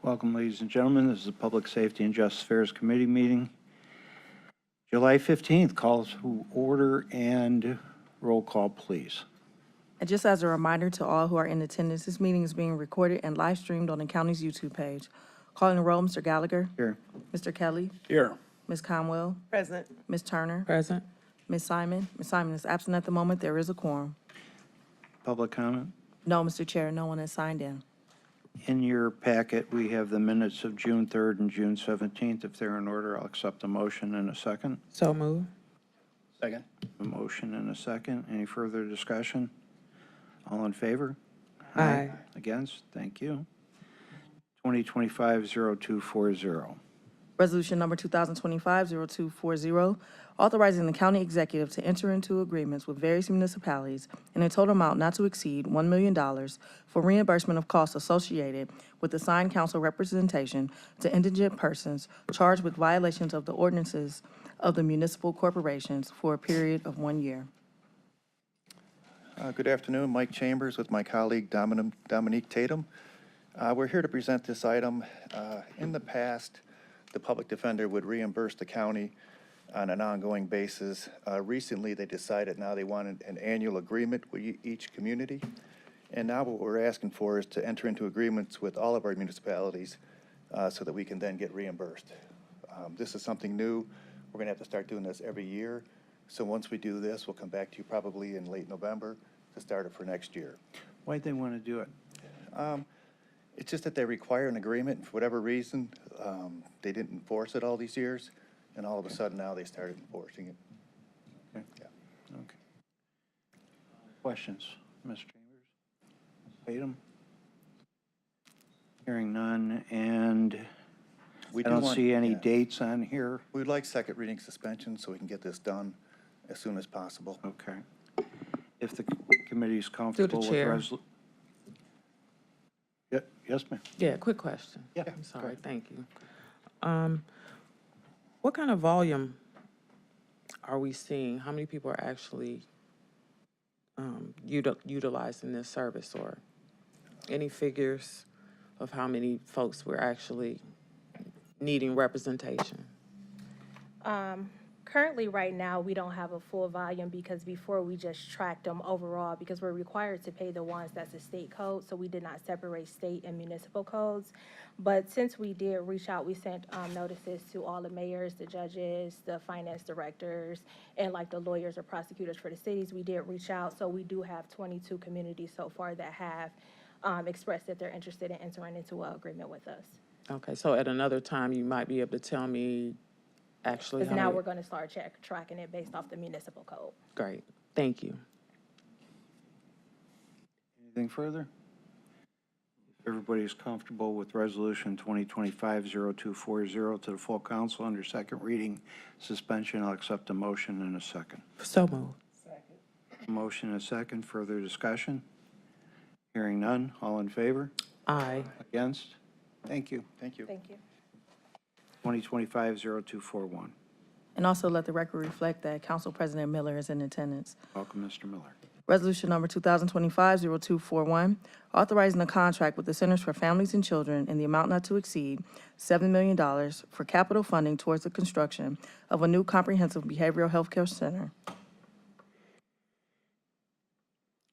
Welcome, ladies and gentlemen. This is the Public Safety and Justice Affairs Committee meeting. July 15th, calls to order and roll call, please. And just as a reminder to all who are in attendance, this meeting is being recorded and live streamed on the county's YouTube page. Calling the roll, Mr. Gallagher. Here. Mr. Kelly. Here. Ms. Conwell. Present. Ms. Turner. Present. Ms. Simon. Ms. Simon is absent at the moment. There is a quorum. Public comment? No, Mr. Chair, no one has signed in. In your packet, we have the minutes of June 3rd and June 17th. If they're in order, I'll accept a motion in a second. So move. Second. A motion and a second. Any further discussion? All in favor? Aye. Against? Thank you. 2025-0240. Resolution number 2025-0240, authorizing the county executive to enter into agreements with various municipalities in a total amount not to exceed $1 million for reimbursement of costs associated with assigned council representation to indigent persons charged with violations of the ordinances of the municipal corporations for a period of 1 year. Good afternoon, Mike Chambers with my colleague Dominique Tatum. We're here to present this item. In the past, the public defender would reimburse the county on an ongoing basis. Recently, they decided now they wanted an annual agreement with each community. And now what we're asking for is to enter into agreements with all of our municipalities so that we can then get reimbursed. This is something new. We're going to have to start doing this every year. So once we do this, we'll come back to you probably in late November to start it for next year. Why'd they want to do it? It's just that they require an agreement for whatever reason. They didn't enforce it all these years, and all of a sudden now they started enforcing it. Okay. Yeah. Okay. Questions? Ms. Chambers? Ms. Tatum? Hearing none, and I don't see any dates on here. We'd like second reading suspension so we can get this done as soon as possible. Okay. If the committee's comfortable with chair. Yes, ma'am. Yeah, quick question. Yeah, I'm go sorry, ahead. thank you. What kind of volume are we seeing? How many people are actually utilizing this service, or any figures of how many folks we're actually needing representation? Currently, right now, we don't have a full volume because before we just tracked them overall because we're required to pay the ones that's a state code, so we did not separate state and municipal codes. But since we did reach out, we sent notices to all the mayors, the judges, the finance directors, and like the lawyers or prosecutors for the cities. We did reach out, so we do have 22 communities so far that have expressed that they're interested in entering into an agreement with us. Okay, so at another time, you might be able to tell me actually Because how now many. we're going to start tracking it based off the municipal code. Great, thank you. Anything further? If everybody's comfortable with Resolution 2025-0240 to the full council under second reading suspension, I'll accept a motion in a second. So moved. Motion and a second. Further discussion? Hearing none. All in favor? Aye. Against? Thank you. Thank you. Thank you. 2025-0241. And also let the record reflect that Council President Miller is in attendance. Welcome, Mr. Miller. Resolution number 2025-0241, authorizing a contract with the Centers for Families and Children in the amount not to exceed $7 million for capital funding towards the construction of a new comprehensive behavioral health care center.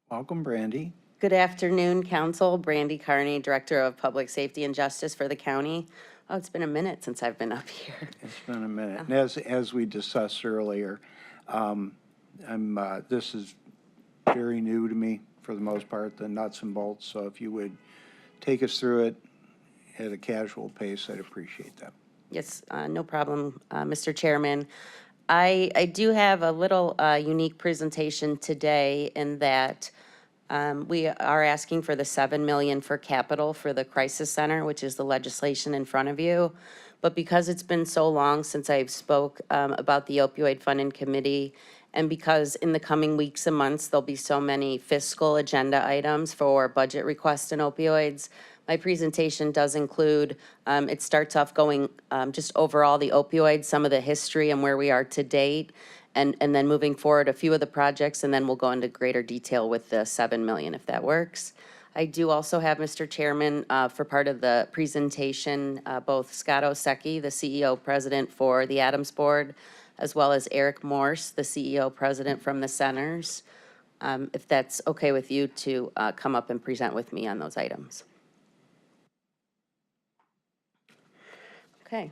Welcome, Brandy. Good afternoon, Council. Brandy Carney, Director of Public Safety and Justice for the county. Oh, it's been a minute since I've been up here. It's been a minute. And as we discussed earlier, this is very new to me for the most part, the nuts and bolts. So if you would take us through it at a casual pace, I'd appreciate that. Yes, no problem, Mr. Chairman. I do have a little unique presentation today in that we are asking for the $7 million for capital for the Crisis Center, which is the legislation in front of you. But because it's been so long since I've spoke about the opioid funding committee, and because in the coming weeks and months, there'll be so many fiscal agenda items for budget requests and opioids, my presentation does include, it starts off going just overall the opioids, some of the history and where we are to date, and then moving forward a few of the projects, and then we'll go into greater detail with the $7 million if that works. I do also have, Mr. Chairman, for part of the presentation, both Scott Osecki, the CEO President for the Adams Board, as well as Eric Morse, the CEO President from the Centers, if that's okay with you to come up and present with me on those items. Okay,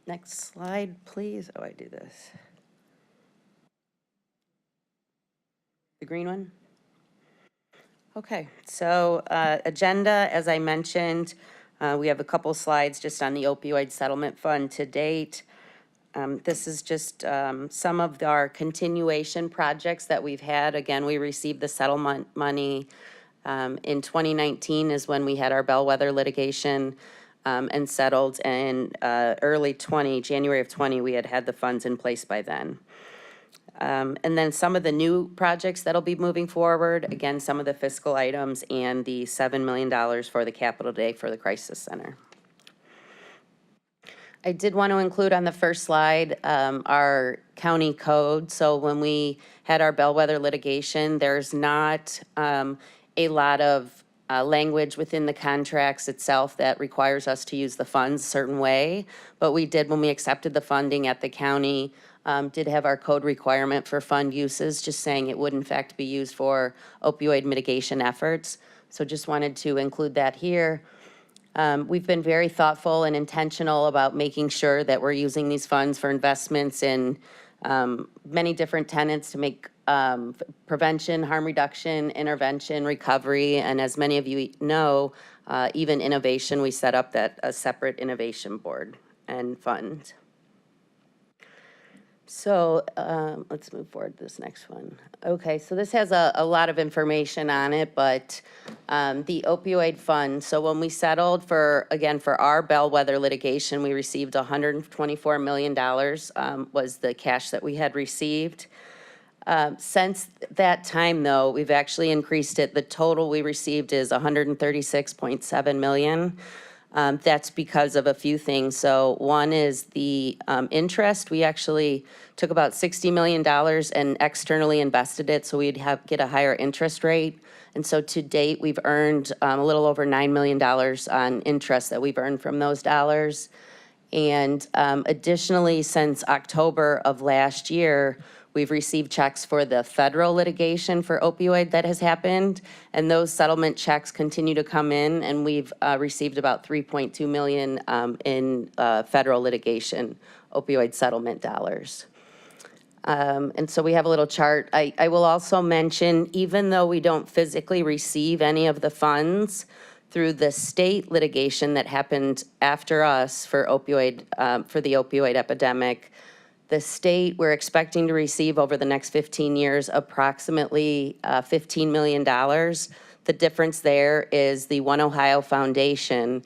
next slide, please. Oh, I do this. The green one? Okay, so agenda, as I mentioned, we have a couple slides just on the opioid settlement fund to date. This is just some of our continuation projects that we've had. Again, we received the settlement money in 2019 is when we had our bellwether litigation and settled, and January of 20, we had the funds in place by then. And then some of the new projects that'll be moving forward, again, some of the fiscal items and the $7 million for the Capital Day for the Crisis Center. I did want to include on the first slide our county code. So when we had our bellwether litigation, there's not a lot of language within the contracts itself that requires us to use the funds a certain way. But we did, when we accepted the funding at the county, did have our code requirement for fund uses, just saying it would in fact be used for opioid mitigation efforts. So just wanted to include that here. We've been very thoughtful and intentional about making sure that we're using these funds for investments in many different tenets to make prevention, harm reduction, intervention, recovery, and as many of you know, even innovation. We set up a separate innovation board and fund. So let's move forward to this next one. Okay, so this has a lot of information on it, but the opioid fund. So when we settled for our bellwether litigation, we received $124 million was the cash that we had received. Since that time, though, we've actually increased it. The total we received is $136.7 million. That's because of a few things. So one is the interest. We actually took about $60 million and externally invested it, so we'd get a higher interest rate. And so to date, we've earned a little over $9 million on interest that we've earned from those dollars. And additionally, since October of last year, we've received checks for the federal litigation for opioid that has happened, and those settlement checks continue to come in, and we've received about $3.2 million in federal litigation opioid settlement dollars. And so we have a little chart. I will also mention, even though we don't physically receive any of the funds through the state litigation that happened after us for opioid, for the opioid epidemic, the state, we're expecting to receive over the next 15 years approximately $15 million. The difference there is the One Ohio Foundation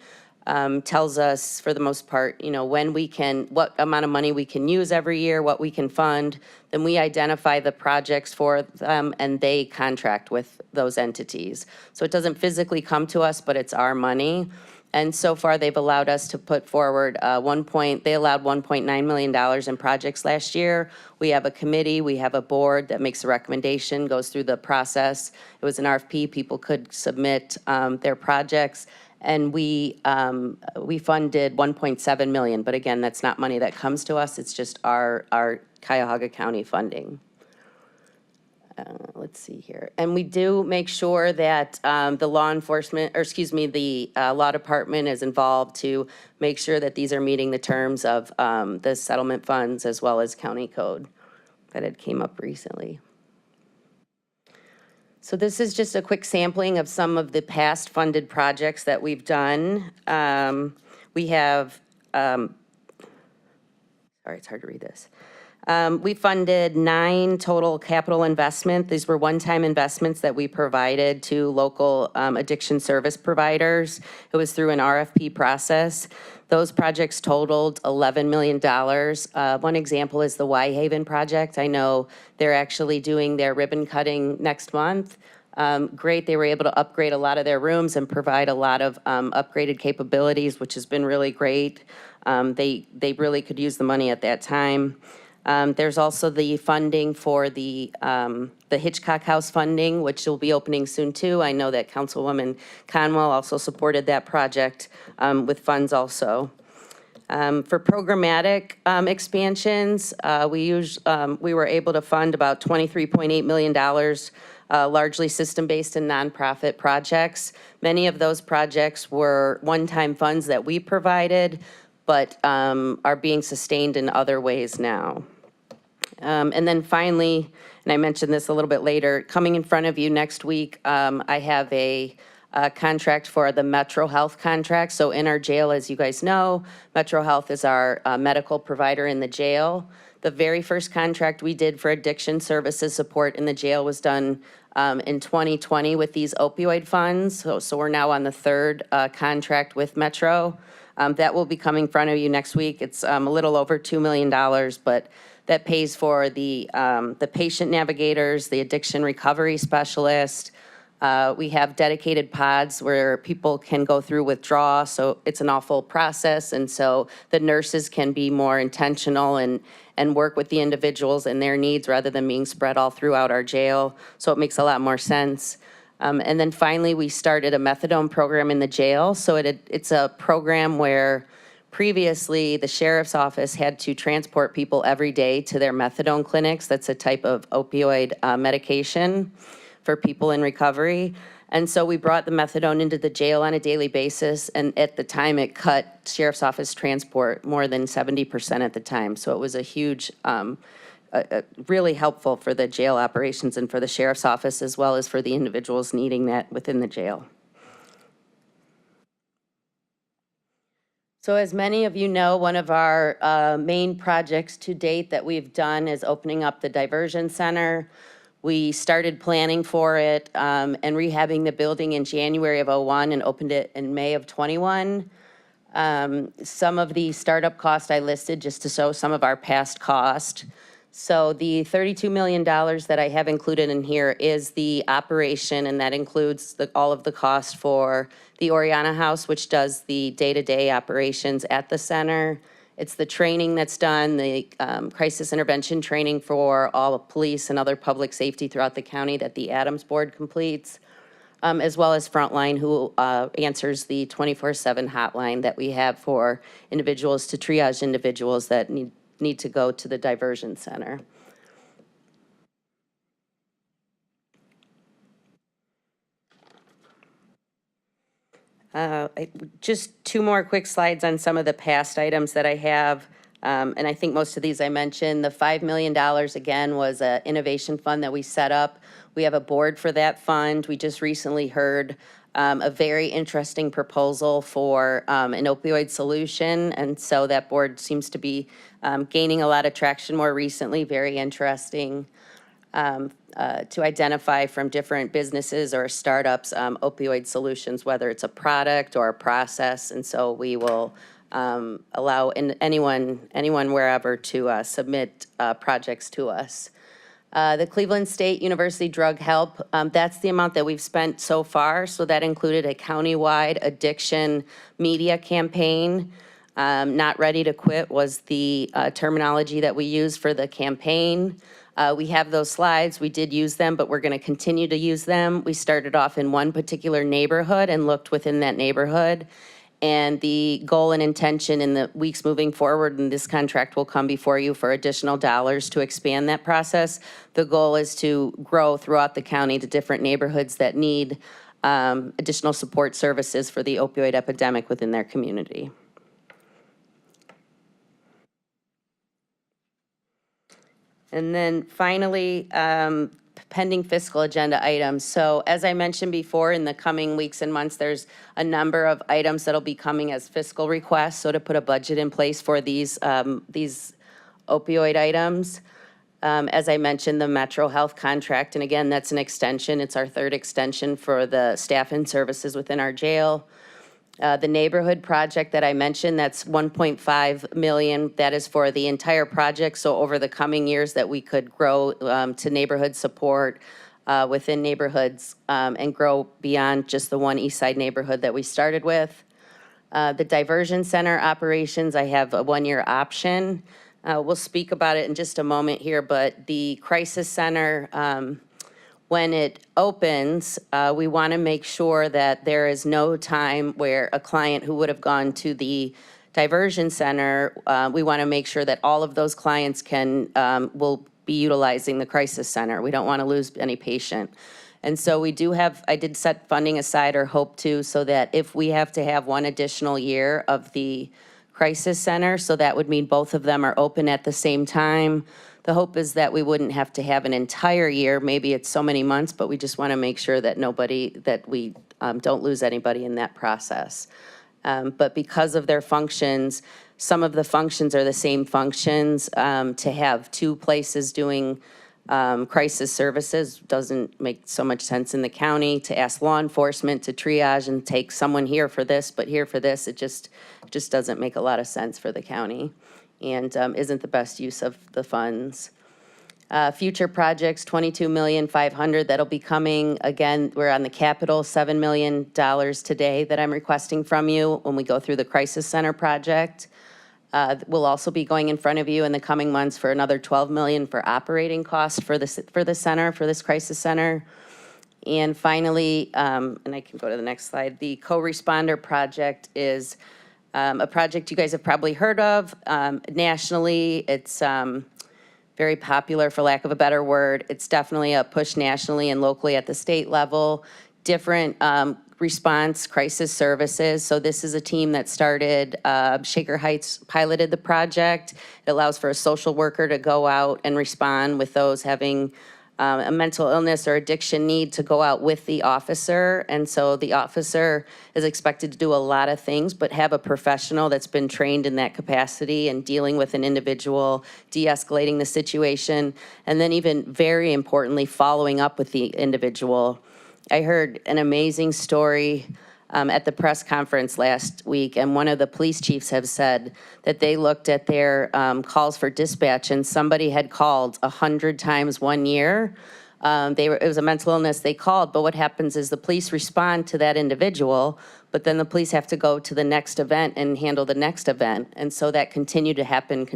tells us, for the most part, you know, when we can, what amount of money we can use every year, what we can fund. Then we identify the projects for them, and they contract with those entities. So it doesn't physically come to us, but it's our money. And so far, they've allowed us to put forward they allowed $1.9 million in projects last year. We have a committee, we have a board that makes a recommendation, goes through the process. It was an RFP, people could submit their projects. And we funded $1.7 million, but again, that's not money that comes to us, it's just our Cuyahoga County funding. Let's see here. And we do make sure that the law enforcement, or excuse me, the law department is involved to make sure that these are meeting the terms of the settlement funds as well as county code that had came up recently. So this is just a quick sampling of some of the past funded projects that we've done. We have, sorry, it's hard to read this. We funded 9 total capital investment. These were one-time investments that we provided to local addiction service providers. It was through an RFP process. Those projects totaled $11 million. One example is the Whitehaven project. I know they're actually doing their ribbon cutting next month. Great, they were able to upgrade a lot of their rooms and provide a lot of upgraded capabilities, which has been really great. They really could use the money at that time. There's also the funding for the Hitchcock House funding, which will be opening soon too. I know that Councilwoman Conwell also supported that project with funds also. For programmatic expansions, we were able to fund about $23.8 million, largely system-based and nonprofit projects. Many of those projects were one-time funds that we provided, but are being sustained in other ways now. And then finally, and I mentioned this a little bit later, coming in front of you next week, I have a contract for the Metro Health contract. So in our jail, as you guys know, Metro Health is our medical provider in the jail. The very first contract we did for addiction services support in the jail was done in 2020 with these opioid funds. So we're now on the 3rd contract with Metro. That will be coming in front of you next week. It's a little over $2 million, but that pays for the patient navigators, the addiction recovery specialist. We have dedicated pods where people can go through withdrawal, so it's an awful process, and so the nurses can be more intentional and work with the individuals and their needs rather than being spread all throughout our jail, so it makes a lot more sense. And then finally, we started a methadone program in the jail. So it's a program where previously the sheriff's office had to transport people every day to their methadone clinics. That's a type of opioid medication for people in recovery. And so we brought the methadone into the jail on a daily basis. And at the time, it cut sheriff's office transport more than 70% at the time. So it was a huge really helpful for the jail operations and for the sheriff's office, as well as for the individuals needing that within the jail. So as many of you know, one of our main projects to date that we've done is opening up the diversion center. We started planning for it and rehabbing the building in January of '01 and opened it in May of '21. Some of the startup costs I listed just to show some of our past cost. So the $32 million that I have included in here is the operation, and that includes all of the cost for the Oriana House, which does the day-to-day operations at the center. It's the training that's done, the crisis intervention training for all of police and other public safety throughout the county that the Adams Board completes, as well as Frontline, who answers the 24/7 hotline that we have for individuals to triage individuals that need to go to the diversion center. Just two more quick slides on some of the past items that I have. And I think most of these I mentioned. The $5 million, again, was an innovation fund that we set up. We have a board for that fund. We just recently heard a very interesting proposal for an opioid solution. And so that board seems to be gaining a lot of traction more recently, very interesting. To identify from different businesses or startups opioid solutions, whether it's a product or a process. And so we will allow anyone wherever to submit projects to us. The Cleveland State University Drug Help, that's the amount that we've spent so far. So that included a countywide addiction media campaign. Not Ready to Quit was the terminology that we used for the campaign. We have those slides. We did use them, but we're going to continue to use them. We started off in one particular neighborhood and looked within that neighborhood. And the goal and intention in the weeks moving forward, and this contract will come before you for additional dollars to expand that process. The goal is to grow throughout the county to different neighborhoods that need additional support services for the opioid epidemic within their community. And then finally, pending fiscal agenda items. So as I mentioned before, in the coming weeks and months, there's a number of items that'll be coming as fiscal requests. So to put a budget in place for these opioid items. As I mentioned, the Metro Health contract, and again, that's an extension. It's our third extension for the staff and services within our jail. The neighborhood project that I mentioned, that's $1.5 million. That is for the entire project. So over the coming years that we could grow to neighborhood support within neighborhoods and grow beyond just the one East Side neighborhood that we started with. The diversion center operations, I have a one-year option. We'll speak about it in just a moment here, but the crisis center, when it opens, we want to make sure that there is no time where a client who would have gone to the diversion center, we want to make sure that all of those clients will be utilizing the crisis center. We don't want to lose any patient. And so we do have, I did set funding aside, or hope to, so that if we have to have one additional year of the crisis center, so that would mean both of them are open at the same time. The hope is that we wouldn't have to have an entire year. Maybe it's so many months, but we just want to make sure that we don't lose anybody in that process. But because of their functions, some of the functions are the same functions. To have two places doing crisis services doesn't make so much sense in the county. To ask law enforcement to triage and take someone here for this, but here for this, it just doesn't make a lot of sense for the county, and isn't the best use of the funds. Future projects, $22,500,000, that'll be coming. Again, we're on the capital, $7 million today that I'm requesting from you when we go through the crisis center project. We'll also be going in front of you in the coming months for another $12 million for operating costs for the center, for this crisis center. And finally, and I can go to the next slide, the co-responder project is a project you guys have probably heard of. Nationally, it's very popular, for lack of a better word. It's definitely a push nationally and locally at the state level. Different response crisis services. So this is a team that started, Shaker Heights piloted the project. It allows for a social worker to go out and respond with those having a mental illness or addiction need to go out with the officer. And so the officer is expected to do a lot of things, but have a professional that's been trained in that capacity and dealing with an individual, de-escalating the situation, and then even very importantly, following up with the individual. I heard an amazing story at the press conference last week, and one of the police chiefs have said that they looked at their calls for dispatch, and somebody had called 100 times 1 year. It was a mental illness they called, but what happens is the police respond to that individual, but then the police have to go to the next event and handle the next event. And so that continued to happen.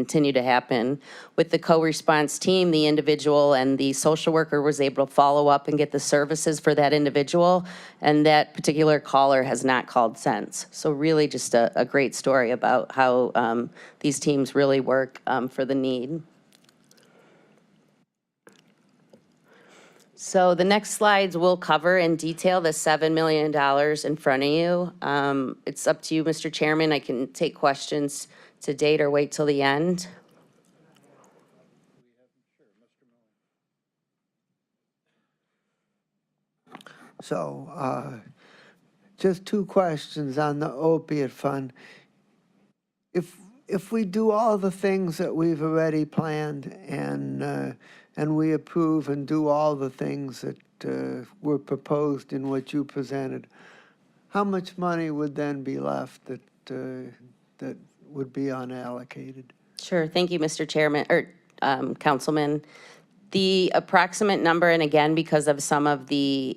With the co-response team, the individual and the social worker was able to follow up and get the services for that individual, and that particular caller has not called since. So really just a great story about how these teams really work for the need. So the next slides will cover in detail the $7 million in front of you. It's up to you, Mr. Chairman. I can take questions to date or wait till the end. So, just two questions on the opiate fund. If we do all the things that we've already planned and we approve and do all the things that were proposed in what you presented, how much money would then be left that would be unallocated? Sure. Thank you, Mr. Chairman, or Councilman. The approximate number, and again, because of some of the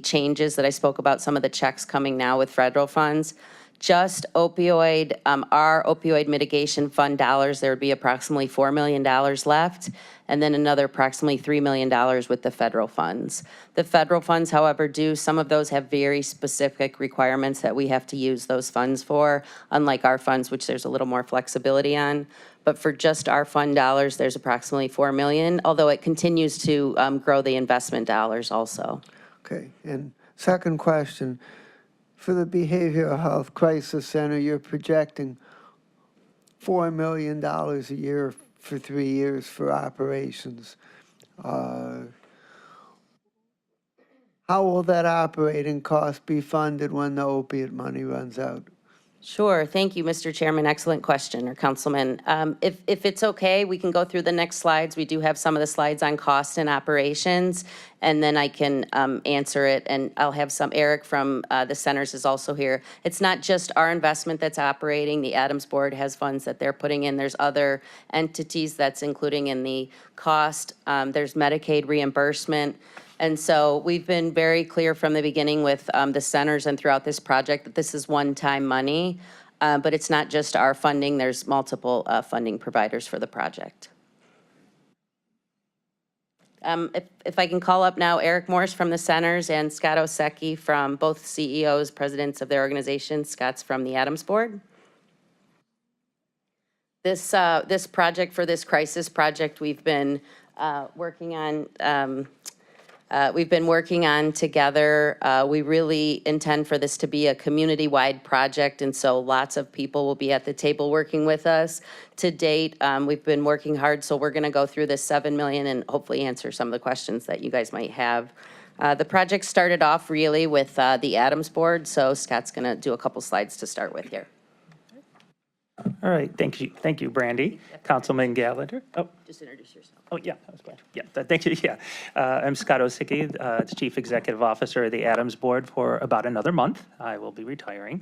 changes that I spoke about, some of the checks coming now with federal funds, just opioid, our opioid mitigation fund dollars, there would be approximately $4 million left, and then another approximately $3 million with the federal funds. The federal funds, however, some of those have very specific requirements that we have to use those funds for, unlike our funds, which there's a little more flexibility on. But for just our fund dollars, there's approximately $4 million, although it continues to grow the investment dollars also. Okay, and second question, for the Behavioral Health Crisis Center, you're projecting $4 million a year for 3 years for operations. How will that operating cost be funded when the opiate money runs out? Sure. Thank you, Mr. Chairman. Excellent question, or Councilman. If it's okay, we can go through the next slides. We do have some of the slides on cost and operations, and then I can answer it. And I'll have Eric from the centers is also here. It's not just our investment that's operating. The Adams Board has funds that they're putting in. There's other entities that's including in the cost. There's Medicaid reimbursement. And so we've been very clear from the beginning with the centers and throughout this project that this is one-time money, but it's not just our funding. There's multiple funding providers for the project. If I can call up now Eric Morris from the centers and Scott Osecki from both CEOs, presidents of their organizations. Scott's from the Adams Board. This project, for this crisis project, we've been working on together. We really intend for this to be a community-wide project, and so lots of people will be at the table working with us. To date, we've been working hard, so we're gonna go through this $7 million and hopefully answer some of the questions that you guys might have. The project started off really with the Adams Board, so Scott's gonna do a couple slides to start with here. All right, thank you, Brandy. Councilman Gallagher. Oh, Just introduce yourself. oh yeah, I was going to. Yeah, thank you. Yeah, I'm Scott Osecki, the Chief Executive Officer of the Adams Board for about another month. I will be retiring,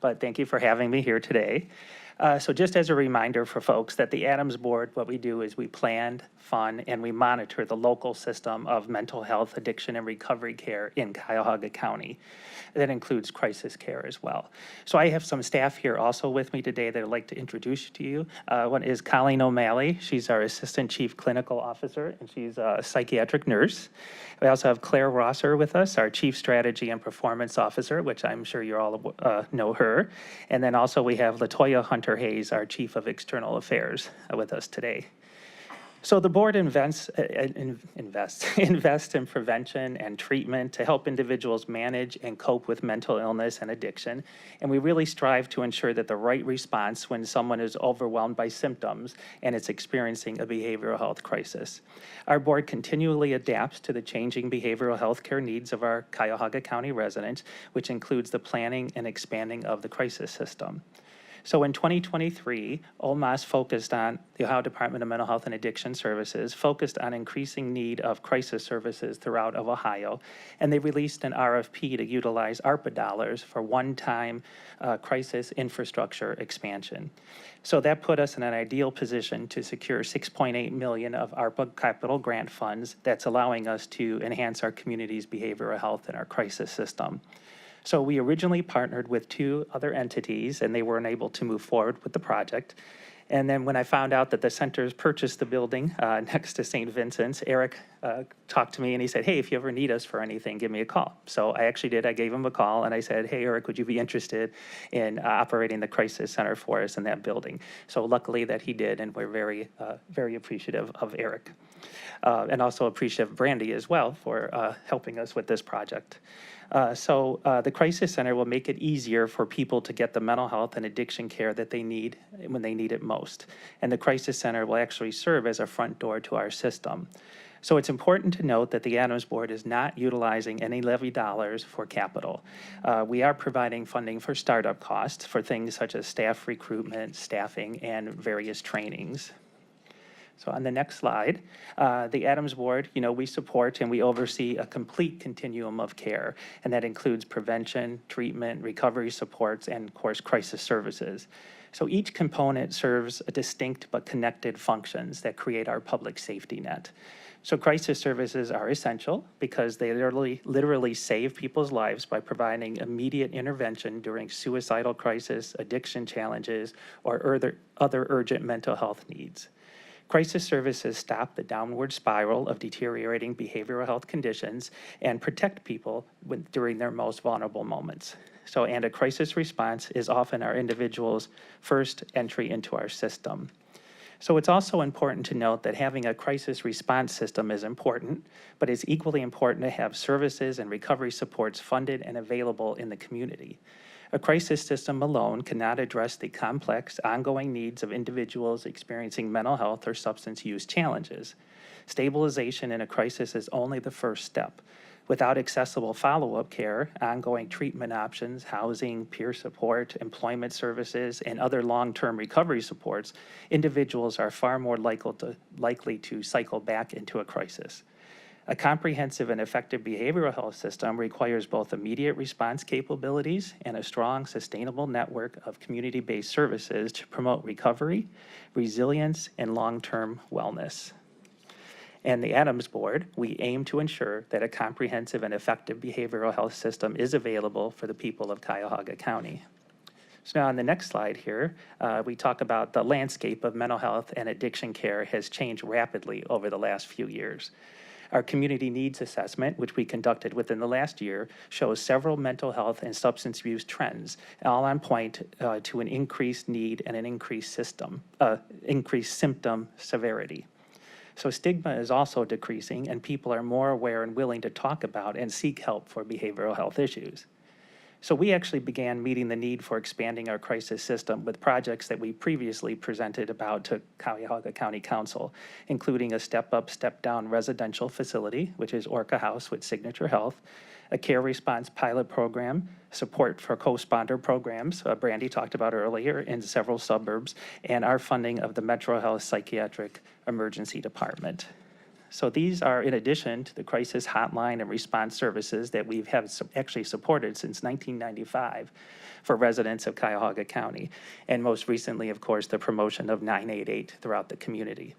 but thank you for having me here today. So just as a reminder for folks that the Adams Board, what we do is we plan, fund, and we monitor the local system of mental health, addiction, and recovery care in Cuyahoga County. That includes crisis care as well. So I have some staff here also with me today that I'd like to introduce to you. One is Colleen O'Malley. She's our Assistant Chief Clinical Officer, and she's a psychiatric nurse. We also have Claire Rosser with us, our Chief Strategy and Performance Officer, which I'm sure you all know her. And then also we have LaToya Hunter-Hayes, our Chief of External Affairs, with us today. So the board invests in prevention and treatment to help individuals manage and cope with mental illness and addiction. And we really strive to ensure that the right response when someone is overwhelmed by symptoms and is experiencing a behavioral health crisis. Our board continually adapts to the changing behavioral health care needs of our Cuyahoga County residents, which includes the planning and expanding of the crisis system. So in 2023, OMAS focused on, the Ohio Department of Mental Health and Addiction Services focused on increasing need of crisis services throughout of Ohio, and they released an RFP to utilize ARPA dollars for one-time crisis infrastructure expansion. So that put us in an ideal position to secure $6.8 million of ARPA capital grant funds that's allowing us to enhance our community's behavioral health and our crisis system. So we originally partnered with 2 other entities, and they weren't able to move forward with the project. And then when I found out that the centers purchased the building next to St. Vincent's, Eric talked to me and he said, hey, if you ever need us for anything, give me a call. So I actually did. I gave him a call and I said, hey, Eric, would you be interested in operating the crisis center for us in that building? So luckily that he did, and we're very, very appreciative of Eric. And also appreciative of Brandy as well for helping us with this project. So the Crisis Center will make it easier for people to get the mental health and addiction care that they need when they need it most. And the Crisis Center will actually serve as a front door to our system. So it's important to note that the Adams Board is not utilizing any levy dollars for capital. We are providing funding for startup costs for things such as staff recruitment, staffing, and various trainings. So on the next slide, the Adams Board, we support and we oversee a complete continuum of care, and that includes prevention, treatment, recovery supports, and of course, crisis services. So each component serves a distinct but connected functions that create our public safety net. So crisis services are essential because they literally save people's lives by providing immediate intervention during suicidal crisis, addiction challenges, or other urgent mental health needs. Crisis services stop the downward spiral of deteriorating behavioral health conditions and protect people during their most vulnerable moments. And a crisis response is often our individual's first entry into our system. So it's also important to note that having a crisis response system is important, but it's equally important to have services and recovery supports funded and available in the community. A crisis system alone cannot address the complex, ongoing needs of individuals experiencing mental health or substance use challenges. Stabilization in a crisis is only the first step. Without accessible follow-up care, ongoing treatment options, housing, peer support, employment services, and other long-term recovery supports, individuals are far more likely to cycle back into a crisis. A comprehensive and effective behavioral health system requires both immediate response capabilities and a strong, sustainable network of community-based services to promote recovery, resilience, and long-term wellness. And the Adams Board, we aim to ensure that a comprehensive and effective behavioral health system is available for the people of Cuyahoga County. So now on the next slide here, we talk about the landscape of mental health and addiction care has changed rapidly over the last few years. Our community needs assessment, which we conducted within the last year, shows several mental health and substance abuse trends, all on point to an increased need and an increased symptom severity. So stigma is also decreasing, and people are more aware and willing to talk about and seek help for behavioral health issues. So we actually began meeting the need for expanding our crisis system with projects that we previously presented about to Cuyahoga County Council, including a step-up, step-down residential facility, which is Orca House with Signature Health, a care response pilot program, support for co-sponsor programs, Brandy talked about earlier, in several suburbs, and our funding of the Metro Health Psychiatric Emergency Department. So these are in addition to the crisis hotline and response services that we've actually supported since 1995 for residents of Cuyahoga County. And most recently, of course, the promotion of 988 throughout the community.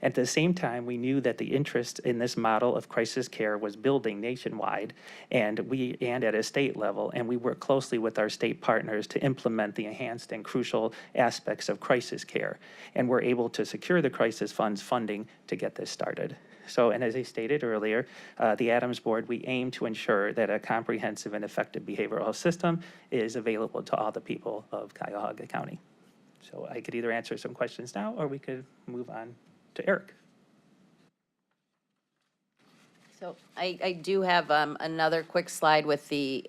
At the same time, we knew that the interest in this model of crisis care was building nationwide and at a state level, and we work closely with our state partners to implement the enhanced and crucial aspects of crisis care. And we're able to secure the crisis funds funding to get this started. So, and as I stated earlier, the Adams Board, we aim to ensure that a comprehensive and effective behavioral health system is available to all the people of Cuyahoga County. So I could either answer some questions now, or we could move on to Eric. So I do have another quick slide with the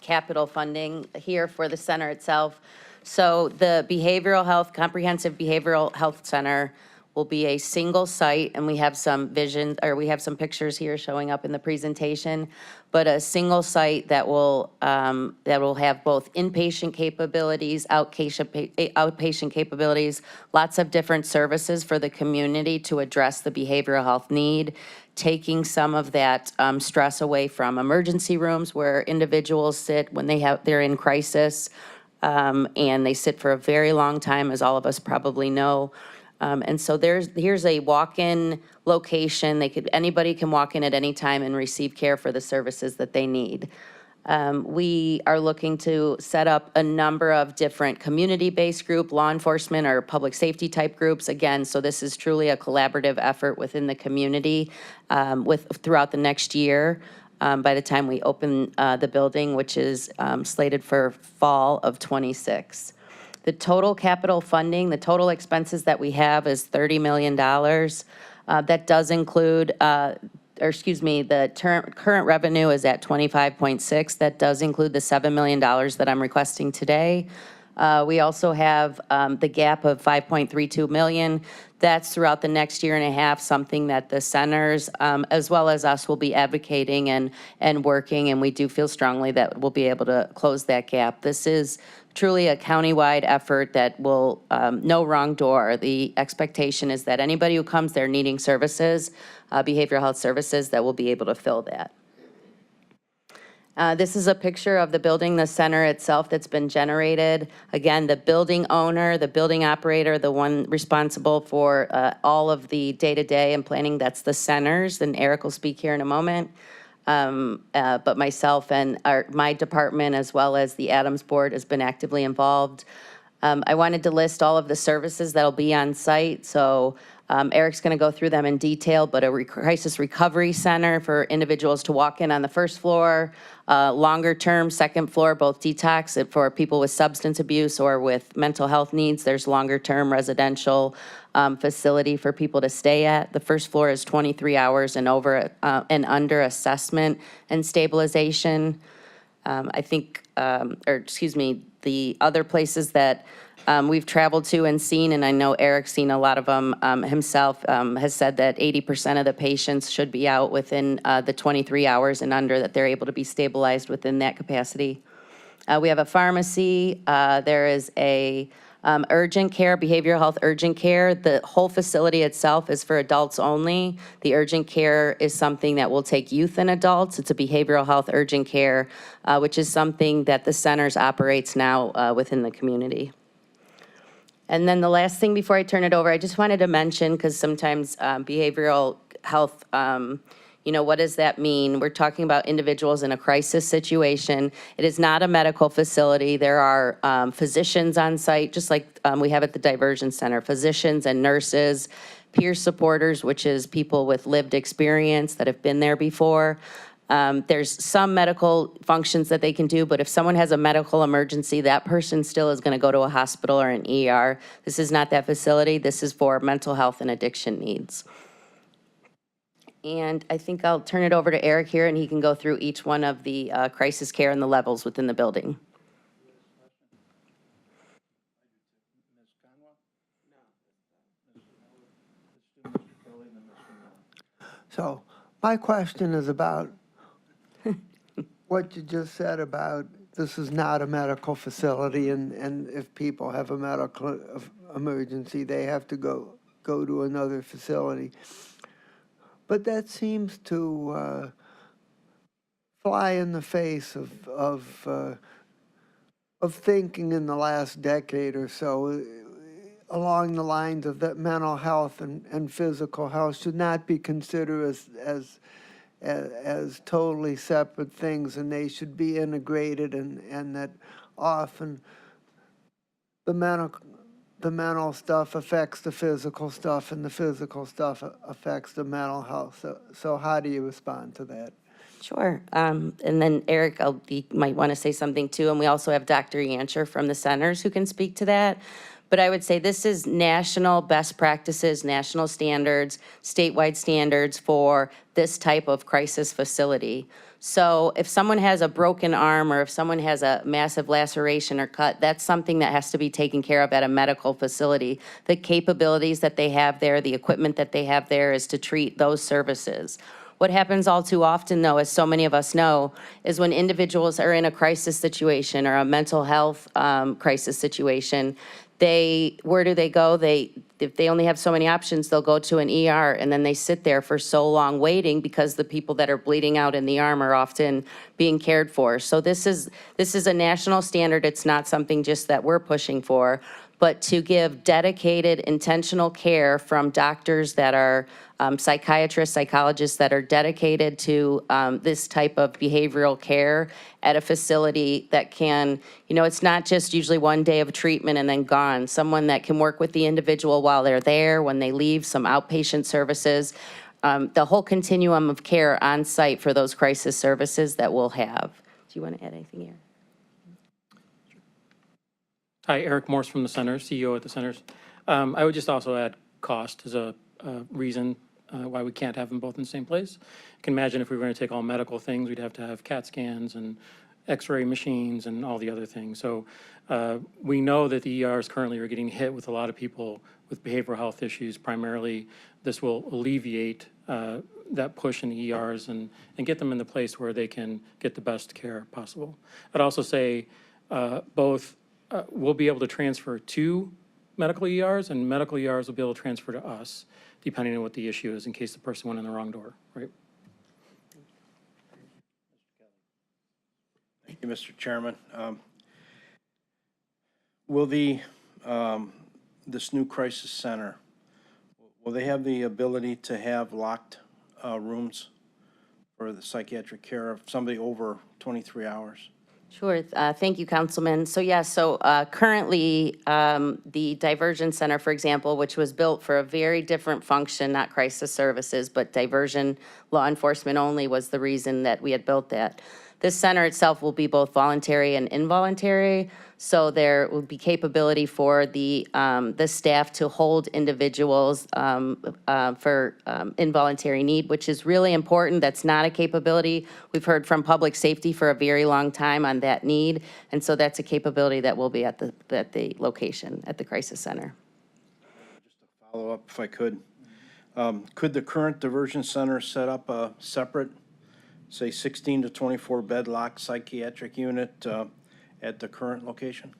capital funding here for the center itself. So the Behavioral Health, Comprehensive Behavioral Health Center will be a single site, and we have some vision, or we have some pictures here showing up in the presentation, but a single site that will have both inpatient capabilities, outpatient capabilities, lots of different services for the community to address the behavioral health need, taking some of that stress away from emergency rooms where individuals sit when they're in crisis, and they sit for a very long time, as all of us probably know. And so here's a walk-in location. Anybody can walk in at any time and receive care for the services that they need. We are looking to set up a number of different community-based group, law enforcement or public safety type groups. Again, so this is truly a collaborative effort within the community throughout the next year. By the time we open the building, which is slated for fall of '26. The total capital funding, the total expenses that we have is $30 million. That does include, the current revenue is at 25.6. That does include the $7 million that I'm requesting today. We also have the gap of 5.32 million. That's throughout the next year and a half, something that the centers, as well as us, will be advocating and working, and we do feel strongly that we'll be able to close that gap. This is truly a countywide effort that will, no wrong door. The expectation is that anybody who comes there needing services, behavioral health services, that will be able to fill that. This is a picture of the building, the center itself that's been generated. Again, the building owner, the building operator, the one responsible for all of the day-to-day and planning, that's the centers, and Eric will speak here in a moment. But myself and my department, as well as the Adams Board, has been actively involved. I wanted to list all of the services that'll be on site. So Eric's going to go through them in detail, but a crisis recovery center for individuals to walk in on the first floor, longer term, second floor, both detox for people with substance abuse or with mental health needs. There's longer term residential facility for people to stay at. The first floor is 23 hours and over and under assessment and stabilization. The other places that we've traveled to and seen, and I know Eric's seen a lot of them himself, has said that 80% of the patients should be out within the 23 hours and under, that they're able to be stabilized within that capacity. We have a pharmacy. There is a urgent care, behavioral health urgent care. The whole facility itself is for adults only. The urgent care is something that will take youth and adults. It's a behavioral health urgent care, which is something that the centers operates now within the community. And then the last thing before I turn it over, I just wanted to mention, because sometimes behavioral health, what does that mean? We're talking about individuals in a crisis situation. It is not a medical facility. There are physicians on site, just like we have at the Diversion Center, physicians and nurses, peer supporters, which is people with lived experience that have been there before. There's some medical functions that they can do, but if someone has a medical emergency, that person still is going to go to a hospital or an ER. This is not that facility. This is for mental health and addiction needs. And I think I'll turn it over to Eric here, and he can go through each one of the crisis care and the levels within the building. So my question is about what you just said about this is not a medical facility, and if people have a medical emergency, they have to go to another facility. But that seems to fly in the face of thinking in the last decade or so along the lines of that mental health and physical health should not be considered as totally separate things, and they should be integrated, and that often the mental stuff affects the physical stuff, and the physical stuff affects the mental health. So how do you respond to that? Sure. And then Eric, you might want to say something too. And we also have Dr. Yancher from the centers who can speak to that. But I would say this is national best practices, national standards, statewide standards for this type of crisis facility. So if someone has a broken arm or if someone has a massive laceration or cut, that's something that has to be taken care of at a medical facility. The capabilities that they have there, the equipment that they have there is to treat those services. What happens all too often, though, as so many of us know, is when individuals are in a crisis situation or a mental health crisis situation, where do they go? If they only have so many options, they'll go to an ER, and then they sit there for so long waiting because the people that are bleeding out in the arm are often being cared for. So this is a national standard. It's not something just that we're pushing for, but to give dedicated, intentional care from doctors that are psychiatrists, psychologists that are dedicated to this type of behavioral care at a facility that can, it's not just usually one day of treatment and then gone. Someone that can work with the individual while they're there, when they leave, some outpatient services, the whole continuum of care on site for those crisis services that we'll have. Do you want to add anything here? Hi, Eric Morse from the Center, CEO at the Centers. I would just also add cost as a reason why we can't have them both in the same place. You can imagine if we were going to take all medical things, we'd have to have CAT scans and X-ray machines and all the other things. So we know that the ERs currently are getting hit with a lot of people with behavioral health issues. Primarily, this will alleviate that push in the ERs and get them in the place where they can get the best care possible. I'd also say both we'll be able to transfer to medical ERs, and medical ERs will be able to transfer to us, depending on what the issue is, in case the person went in the wrong door, right? Thank you, Mr. Chairman. Will this new crisis center, will they have the ability to have locked rooms for the psychiatric care of somebody over 23 hours? Sure. Thank you, Councilman. So currently, the diversion center, for example, which was built for a very different function, not crisis services, but diversion law enforcement only was the reason that we had built that. This center itself will be both voluntary and involuntary, so there will be capability for the staff to hold individuals for involuntary need, which is really important. That's not a capability. We've heard from public safety for a very long time on that need, and so that's a capability that will be at the location, at the crisis center. Just a follow-up, if I could. Could the current diversion center set up a separate, say, 16 to 24 bed locked psychiatric unit at the current location?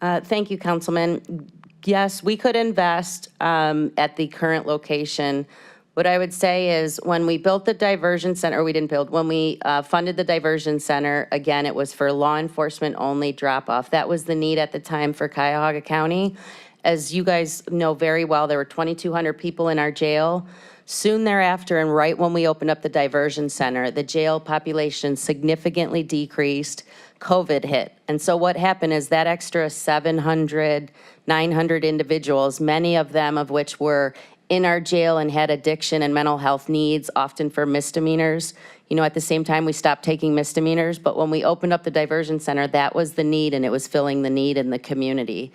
Thank you, Councilman. Yes, we could invest at the current location. What I would say is when we built the diversion center, or we didn't build, when we funded the diversion center, again, it was for law enforcement only drop-off. That was the need at the time for Cuyahoga County. As you guys know very well, there were 2,200 people in our jail. Soon thereafter, and right when we opened up the diversion center, the jail population significantly decreased. COVID hit. And so what happened is that extra 700, 900 individuals, many of them of which were in our jail and had addiction and mental health needs, often for misdemeanors. At the same time, we stopped taking misdemeanors, but when we opened up the diversion center, that was the need, and it was filling the need in the community.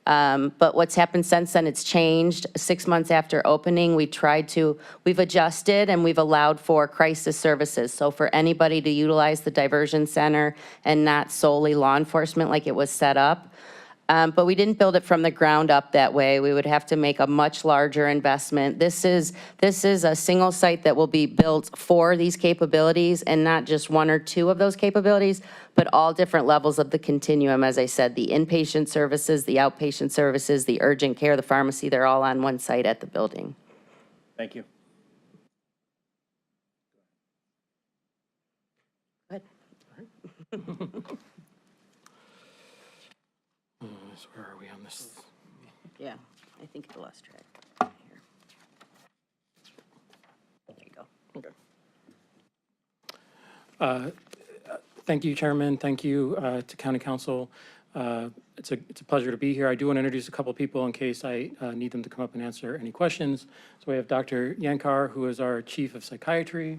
But what's happened since then, it's changed. 6 months after opening, we've adjusted and we've allowed for crisis services. So for anybody to utilize the diversion center and not solely law enforcement like it was set up. But we didn't build it from the ground up that way. We would have to make a much larger investment. This is a single site that will be built for these capabilities, and not just one or two of those capabilities, but all different levels of the continuum. As I said, the inpatient services, the outpatient services, the urgent care, the pharmacy, they're all on one site at the building. Thank you. Good. So where are we on this? Yeah, I think I lost track. Here. There you go. Okay. Thank you, Chairman. Thank you to County Council. It's a pleasure to be here. I do want to introduce a couple people in case I need them to come up and answer any questions. So we have Dr. Yankar, who is our Chief of Psychiatry.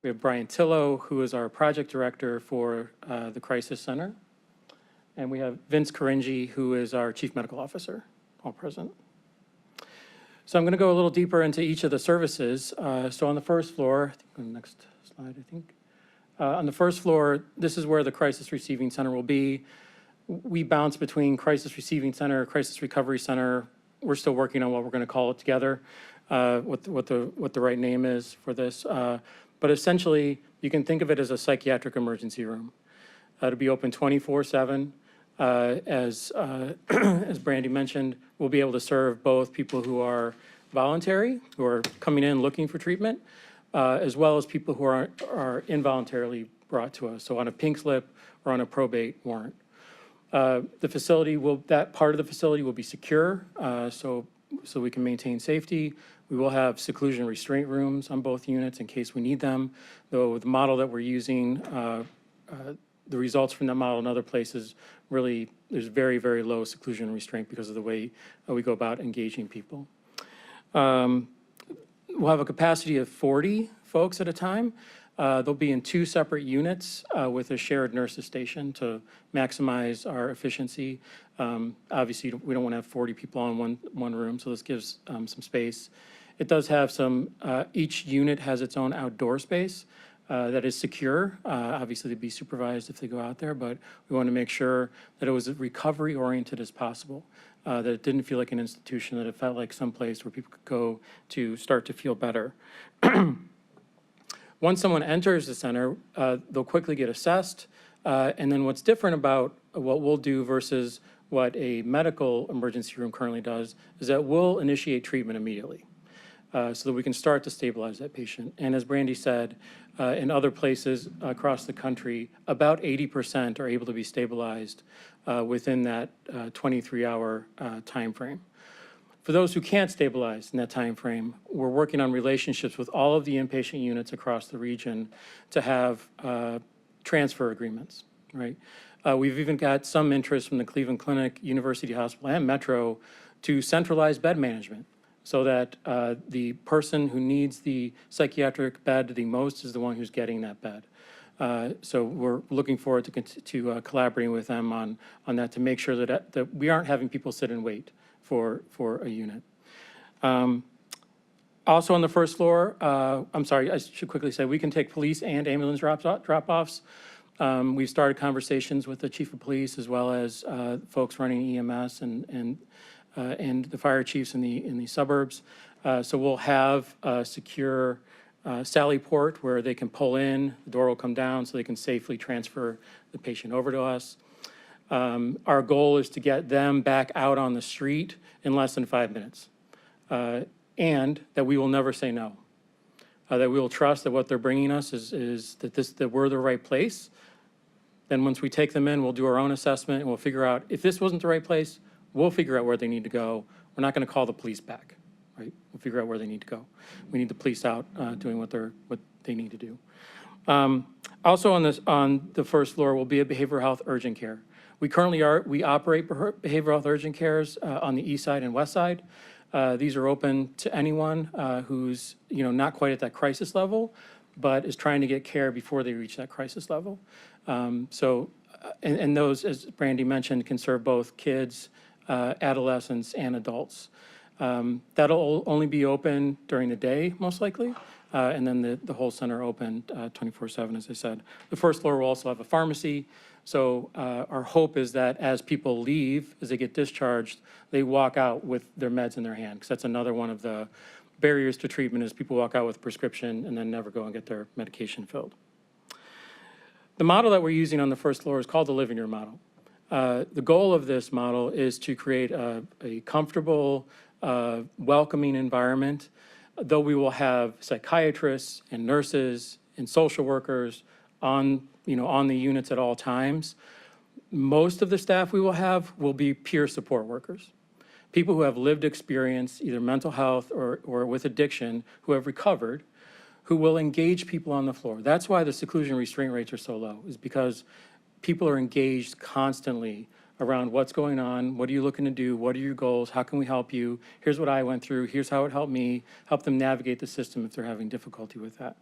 We have Brian Tillo, who is our Project Director for the Crisis Center. And we have Vince Caringi, who is our Chief Medical Officer, all present. So I'm going to go a little deeper into each of the services. So on the first floor, on the next slide, I think. On the first floor, this is where the Crisis Receiving Center will be. We bounce between Crisis Receiving Center, Crisis Recovery Center. We're still working on what we're going to call it together, what the right name is for this. But essentially, you can think of it as a psychiatric emergency room. It'll be open 24/7. As Brandy mentioned, we'll be able to serve both people who are voluntary, who are coming in looking for treatment, as well as people who are involuntarily brought to us, so on a pink slip or on a probate warrant. The facility that part of the facility will be secure, so we can maintain safety. We will have seclusion restraint rooms on both units in case we need them, though the model that we're using, the results from that model in other places, really, there's very, very low seclusion restraint because of the way we go about engaging people. We'll have a capacity of 40 folks at a time. They'll be in 2 separate units with a shared nurses station to maximize our efficiency. Obviously, we don't want to have 40 people in one room, so this gives some space. It does have each unit has its own outdoor space that is secure. Obviously, they'd be supervised if they go out there, but we want to make sure that it was as recovery-oriented as possible, that it didn't feel like an institution, that it felt like some place where people could go to start to feel better. Once someone enters the center, they'll quickly get assessed, and then what's different about what we'll do versus what a medical emergency room currently does is that we'll initiate treatment immediately. So that we can start to stabilize that patient. And as Brandy said, in other places across the country, about 80% are able to be stabilized within that 23-hour time frame. For those who can't stabilize in that time frame, we're working on relationships with all of the inpatient units across the region to have transfer agreements, right? We've even got some interest from the Cleveland Clinic, University Hospital, and Metro to centralize bed management, so that the person who needs the psychiatric bed the most is the one who's getting that bed. So we're looking forward to collaborating with them on that to make sure that we aren't having people sit and wait for a unit. Also on the first floor, I'm sorry, I should quickly say, we can take police and ambulance drop-offs. We've started conversations with the chief of police as well as folks running EMS and the fire chiefs in the suburbs. So we'll have a secure Sally port where they can pull in, the door will come down so they can safely transfer the patient over to us. Our goal is to get them back out on the street in less than 5 minutes. And that we will never say no. That we will trust that what they're bringing us is that we're the right place. Then once we take them in, we'll do our own assessment and we'll figure out if this wasn't the right place, we'll figure out where they need to go. We're not going to call the police back, right? We'll figure out where they need to go. We need the police out doing what they need to do. Also on the first floor will be a behavioral health urgent care. We operate behavioral health urgent cares on the east side and west side. These are open to anyone who's not quite at that crisis level, but is trying to get care before they reach that crisis level. And those, as Brandy mentioned, can serve both kids, adolescents, and adults. That'll only be open during the day, most likely, and then the whole center open 24/7, as I said. The first floor will also have a pharmacy. So our hope is that as people leave, as they get discharged, they walk out with their meds in their hand, because that's another one of the barriers to treatment is people walk out with a prescription and then never go and get their medication filled. The model that we're using on the first floor is called the living room model. The goal of this model is to create a comfortable, welcoming environment, though we will have psychiatrists and nurses and social workers on the units at all times. Most of the staff we will have will be peer support workers, people who have lived experience, either mental health or with addiction, who have recovered, who will engage people on the floor. That's why the seclusion restraint rates are so low, is because people are engaged constantly around what's going on, what are you looking to do, what are your goals, how can we help you, here's what I went through, here's how it helped me, help them navigate the system if they're having difficulty with that.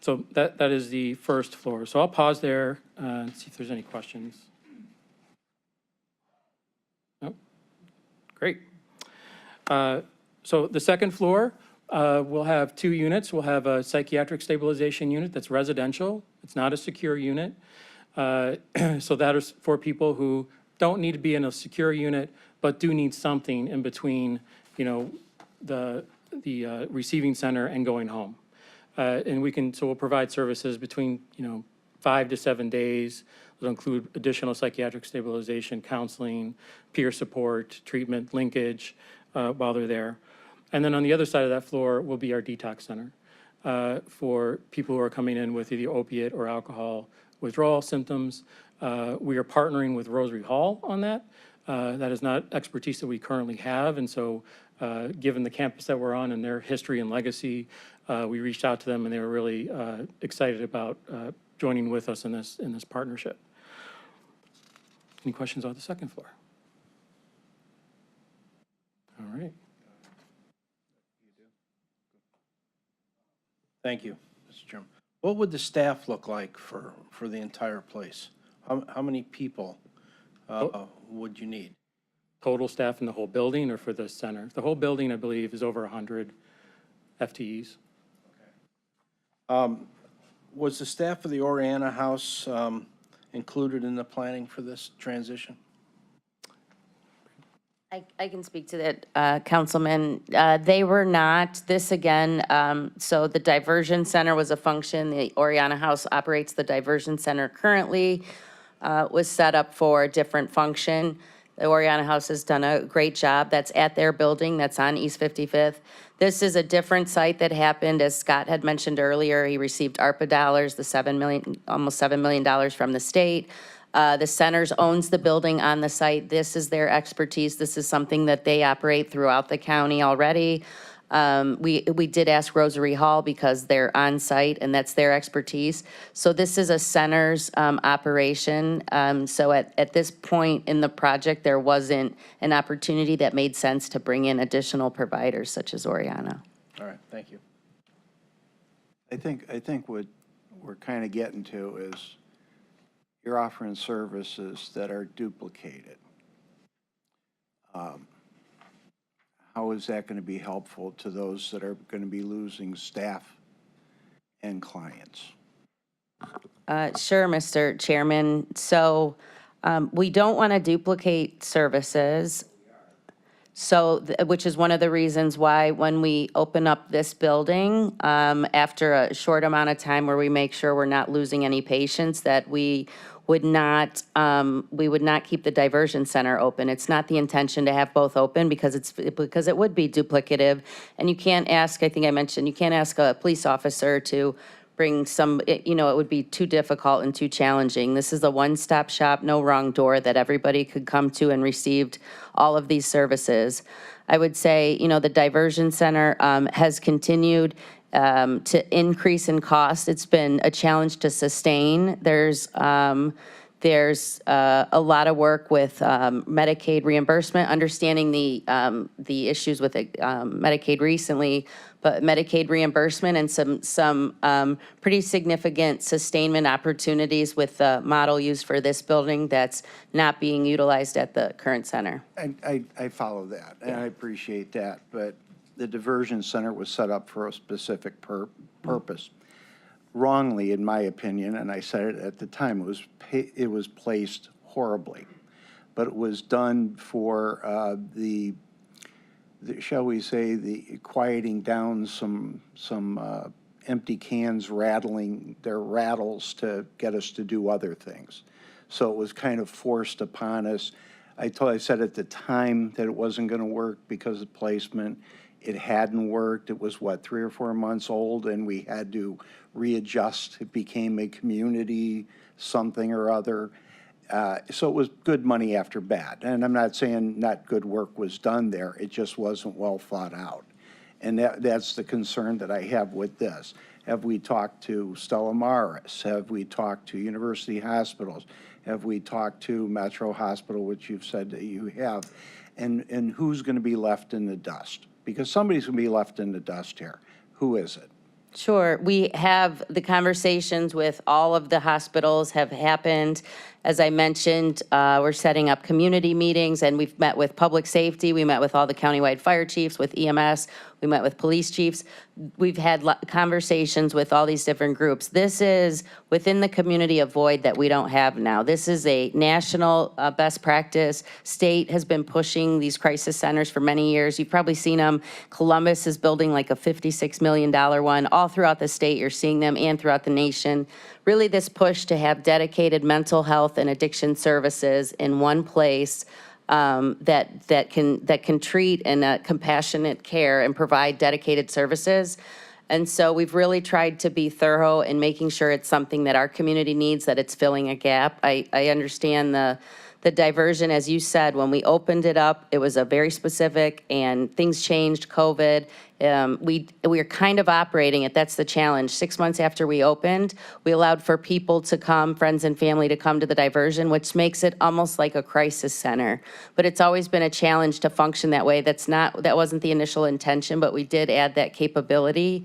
So that is the first floor. So I'll pause there and see if there's any questions. Great. So the second floor, we'll have 2 units. We'll have a psychiatric stabilization unit that's residential. It's not a secure unit. So that is for people who don't need to be in a secure unit, but do need something in between, you know, the receiving center and going home. And so we'll provide services between, you know, 5 to 7 days. It'll include additional psychiatric stabilization, counseling, peer support, treatment, linkage while they're there. And then on the other side of that floor will be our detox center for people who are coming in with either opiate or alcohol withdrawal symptoms. We are partnering with Rosary Hall on that. That is not expertise that we currently have, and so given the campus that we're on and their history and legacy, we reached out to them and they were really excited about joining with us in this partnership. Any questions on the second floor? All right. Thank you, Mr. Chairman. What would the staff look like for the entire place? How many people would you need? Total staff in the whole building or for the center? The whole building, I believe, is over 100 FTEs. Was the staff of the Oriana House included in the planning for this transition? I can speak to that, Councilman. They were not. This again, so the diversion center was a function. The Oriana House operates the diversion center currently, was set up for a different function. The Oriana House has done a great job. That's at their building. That's on East 55th. This is a different site that happened, as Scott had mentioned earlier. He received ARPA dollars, almost $7 million from the state. The centers owns the building on the site. This is their expertise. This is something that they operate throughout the county already. We did ask Rosary Hall because they're on site and that's their expertise. So this is a center's operation. So at this point in the project, there wasn't an opportunity that made sense to bring in additional providers such as Oriana. All right, thank you. I think what we're kind of getting to is you're offering services that are duplicated. How is that going to be helpful to those that are going to be losing staff and clients? Sure, Mr. Chairman. So we don't want to duplicate services. So, which is one of the reasons why when we open up this building, after a short amount of time where we make sure we're not losing any patients, that we would not keep the diversion center open. It's not the intention to have both open because it would be duplicative. And you can't ask, I think I mentioned, you can't ask a police officer to bring it would be too difficult and too challenging. This is a one-stop shop, no wrong door that everybody could come to and received all of these services. I would say, the diversion center has continued to increase in cost. It's been a challenge to sustain. There's a lot of work with Medicaid reimbursement, understanding the issues with Medicaid recently, but Medicaid reimbursement and some pretty significant sustainment opportunities with the model used for this building that's not being utilized at the current center. I follow that, and I appreciate that, but the diversion center was set up for a specific purpose. Wrongly, in my opinion, and I said it at the time, it was placed horribly, but it was done for the shall we say, the quieting down some empty cans rattling their rattles to get us to do other things. So it was kind of forced upon us. I said at the time that it wasn't going to work because of placement. It hadn't worked. It was, 3 or 4 months old, and we had to readjust. It became a community something or other. So it was good money after bad. And I'm not saying not good work was done there. It just wasn't well thought out. And that's the concern that I have with this. Have we talked to Stella Maris? Have we talked to university hospitals? Have we talked to Metro Hospital, which you've said that you have? And who's going to be left in the dust? Because somebody's going to be left in the dust here. Who is it? Sure. We have, the conversations with all of the hospitals have happened. As I mentioned, we're setting up community meetings, and we've met with public safety. We met with all the countywide fire chiefs, with EMS. We met with police chiefs. We've had conversations with all these different groups. This is within the community of void that we don't have now. This is a national best practice. State has been pushing these crisis centers for many years. You've probably seen them. Columbus is building like a $56 million one. All throughout the state, you're seeing them, and throughout the nation. Really, this push to have dedicated mental health and addiction services in one place that can treat in compassionate care and provide dedicated services. And so we've really tried to be thorough in making sure it's something that our community needs, that it's filling a gap. I understand the diversion, as you said, when we opened it up, it was a very specific, and things changed, COVID. We are kind of operating it, that's the challenge. 6 months after we opened, we allowed for people to come, friends and family to come to the diversion, which makes it almost like a crisis center. But it's always been a challenge to function that way. That wasn't the initial intention, but we did add that capability.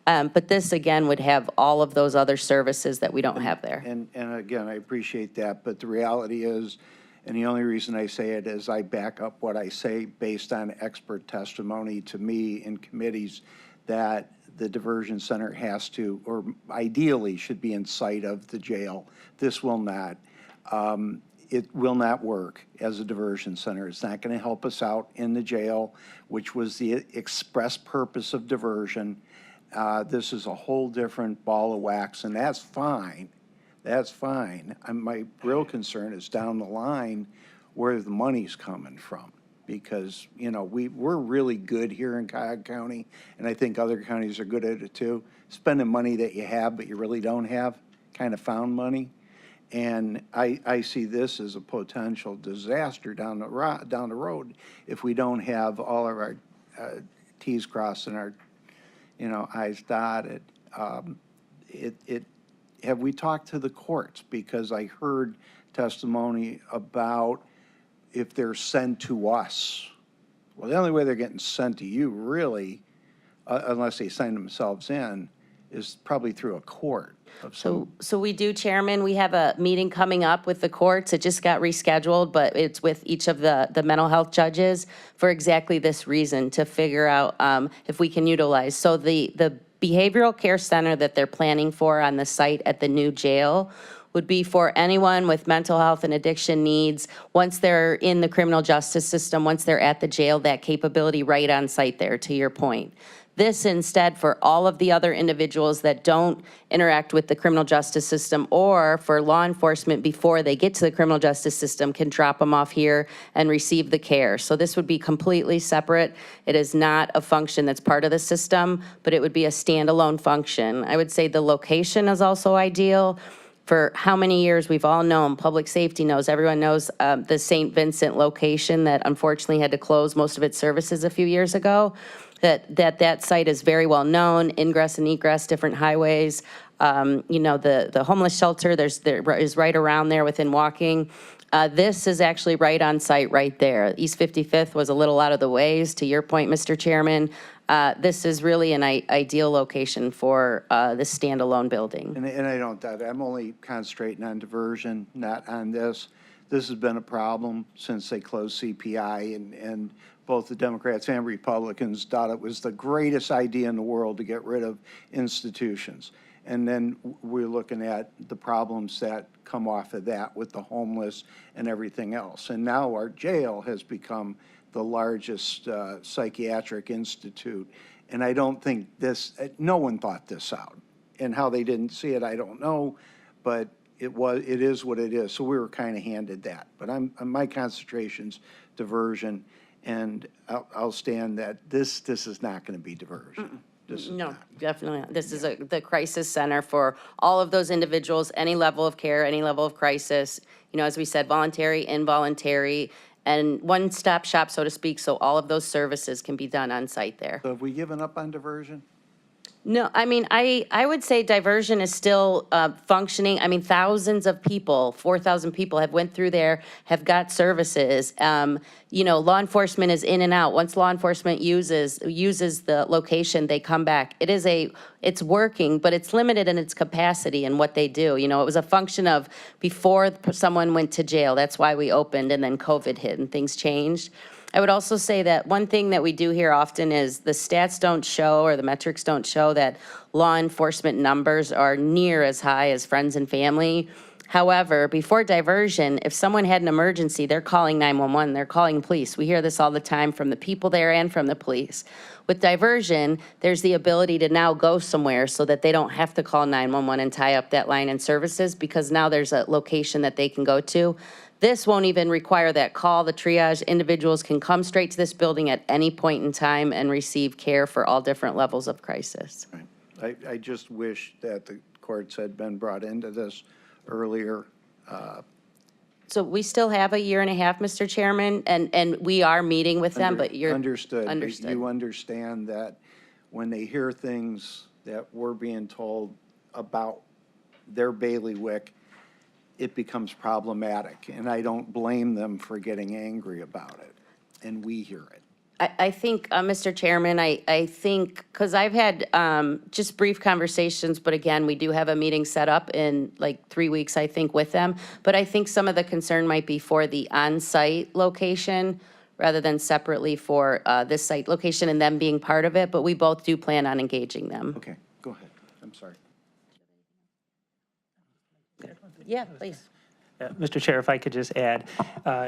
But this, again, would have all of those other services that we don't have there. And again, I appreciate that, but the reality is, and the only reason I say it is I back up what I say based on expert testimony to me in committees, that the diversion center has to, or ideally should be in sight of the jail. This will not. It will not work as a diversion center. It's not going to help us out in the jail, which was the express purpose of diversion. This is a whole different ball of wax, and that's fine. That's fine. My real concern is down the line where the money's coming from. Because, you know, we're really good here in Cuyahoga County, and I think other counties are good at it too. Spending money that you have but you really don't have, kind of found money. And I see this as a potential disaster down the road if we don't have all of our T's crossed and our, you know, I's dotted. Have we talked to the courts? Because I heard testimony about if they're sent to us. Well, the only way they're getting sent to you, really, unless they sign themselves in, is probably through a court of some. So we do, Chairman. We have a meeting coming up with the courts. It just got rescheduled, but it's with each of the mental health judges for exactly this reason, to figure out if we can utilize. So the behavioral care center that they're planning for on the site at the new jail would be for anyone with mental health and addiction needs. Once they're in the criminal justice system, once they're at the jail, that capability right on site there, to your point. This instead for all of the other individuals that don't interact with the criminal justice system, or for law enforcement before they get to the criminal justice system, can drop them off here and receive the care. So this would be completely separate. It is not a function that's part of the system, but it would be a standalone function. I would say the location is also ideal. For how many years we've all known, public safety knows, everyone knows the St. Vincent location that unfortunately had to close most of its services a few years ago. That site is very well known, ingress and egress, different highways. You know, the homeless shelter, there is right around there within walking. This is actually right on site right there. East 55th was a little out of the ways, to your point, Mr. Chairman. This is really an ideal location for this standalone building. And I don't doubt it. I'm only concentrating on diversion, not on this. This has been a problem since they closed CPI, and both the Democrats and Republicans thought it was the greatest idea in the world to get rid of institutions. And then we're looking at the problems that come off of that with the homeless and everything else. And now our jail has become the largest psychiatric institute. And I don't think no one thought this out. And how they didn't see it, I don't know, but it is what it is. So we were kind of handed that. But my concentration's diversion, and I'll stand that this is not going to be diversion. No, definitely not. This is the crisis center for all of those individuals, any level of care, any level of crisis. You know, as we said, voluntary, involuntary, and one-stop shop, so to speak, so all of those services can be done on site there. So have we given up on diversion? No, I mean, I would say diversion is still functioning. I mean, thousands of people, 4,000 people have went through there, have got services. You know, law enforcement is in and out. Once law enforcement uses the location, they come back. It's working, but it's limited in its capacity and what they do. You know, it was a function of before someone went to jail. That's why we opened, and then COVID hit and things changed. I would also say that one thing that we do here often is the stats don't show, or the metrics don't show, that law enforcement numbers are near as high as friends and family. However, before diversion, if someone had an emergency, they're calling 911, they're calling police. We hear this all the time from the people there and from the police. With diversion, there's the ability to now go somewhere so that they don't have to call 911 and tie up that line and services, because now there's a location that they can go to. This won't even require that call. The triage individuals can come straight to this building at any point in time and receive care for all different levels of crisis. I just wish that the courts had been brought into this earlier. So we still have a year and a half, Mr. Chairman, and we are meeting with them, but you're. Understood. Understood. You understand that when they hear things that we're being told about their bailiwick, it becomes problematic, and I don't blame them for getting angry about it, and we hear it. I think, Mr. Chairman, I think, because I've had just brief conversations, but again, we do have a meeting set up in like 3 weeks, I think, with them. But I think some of the concern might be for the on-site location rather than separately for this site location and them being part of it, but we both do plan on engaging them. Okay, go ahead. I'm sorry. Yeah, please. Mr. Chair, if I could just add,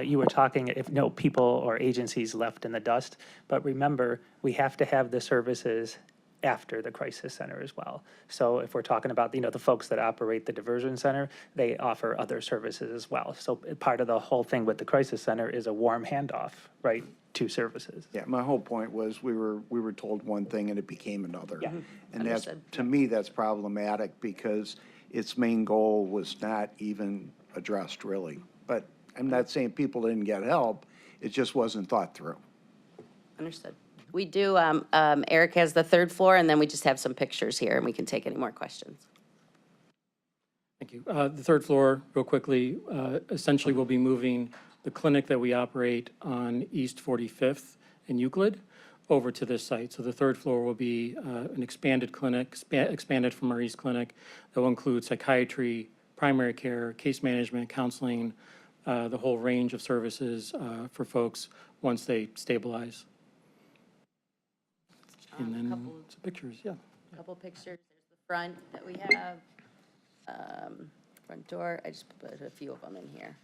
you were talking if no people or agencies left in the dust, but remember, we have to have the services after the crisis center as well. So if we're talking about, you know, the folks that operate the diversion center, they offer other services as well. So part of the whole thing with the crisis center is a warm handoff, right, to services. Yeah, my whole point was we were told one thing and it became another. Yeah. And that's, Understood. to me, that's problematic because its main goal was not even addressed really. But I'm not saying people didn't get help, it just wasn't thought through. Understood. We do, Eric has the third floor, and then we just have some pictures here, and we can take any more questions. Thank you. The third floor, real quickly, essentially we'll be moving the clinic that we operate on East 45th in Euclid over to this site. So the third floor will be an expanded clinic, expanded from our East clinic, that will include psychiatry, primary care, case management, counseling, the whole range of services for folks once they stabilize. And then some pictures, yeah. A couple pictures. There's the front that we have, front door. I just put a few of them in here.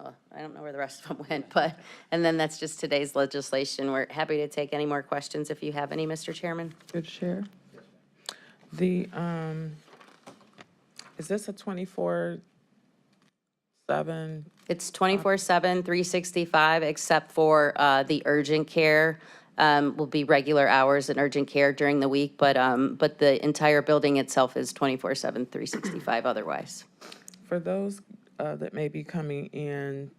Oh, I don't know where the rest of them went, but, and then that's just today's legislation. We're happy to take any more questions if you have any, Mr. Chairman. Good share. The, is this a 24/7? It's 24/7, 365, except for the urgent care. Will be regular hours in urgent care during the week, but the entire building itself is 24/7, 365 otherwise. For those that may be coming in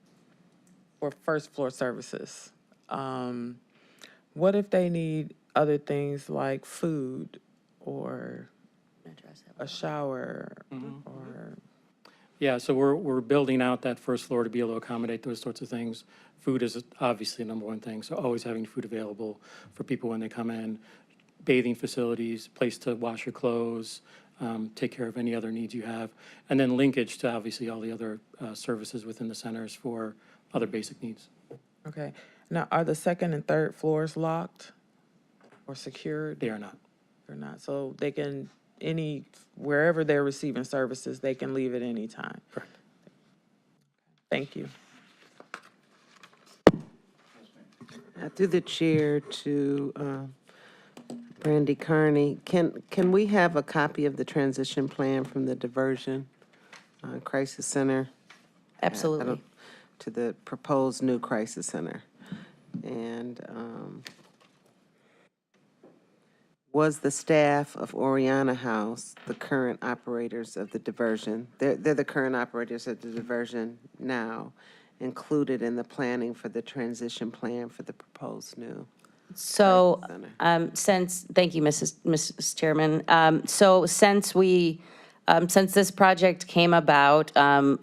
for first floor services, what if they need other things like food or a shower or? Yeah, so we're building out that first floor to be able to accommodate those sorts of things. Food is obviously the number one thing, so always having food available for people when they come in. Bathing facilities, place to wash your clothes, take care of any other needs you have. And then linkage to obviously all the other services within the centers for other basic needs. Okay. Now, are the second and third floors locked or secured? They are not. They're not. So they can, wherever they're receiving services, they can leave at any time. Correct. Thank you. Through the chair to Brandy Carney, can we have a copy of the transition plan from the diversion crisis center? Absolutely. To the proposed new crisis center. And was the staff of Oriana House the current operators of the diversion? They're the current operators of the diversion now, included in the planning for the transition plan for the proposed new So, Center. thank you, Mrs. Chairman. So since this project came about,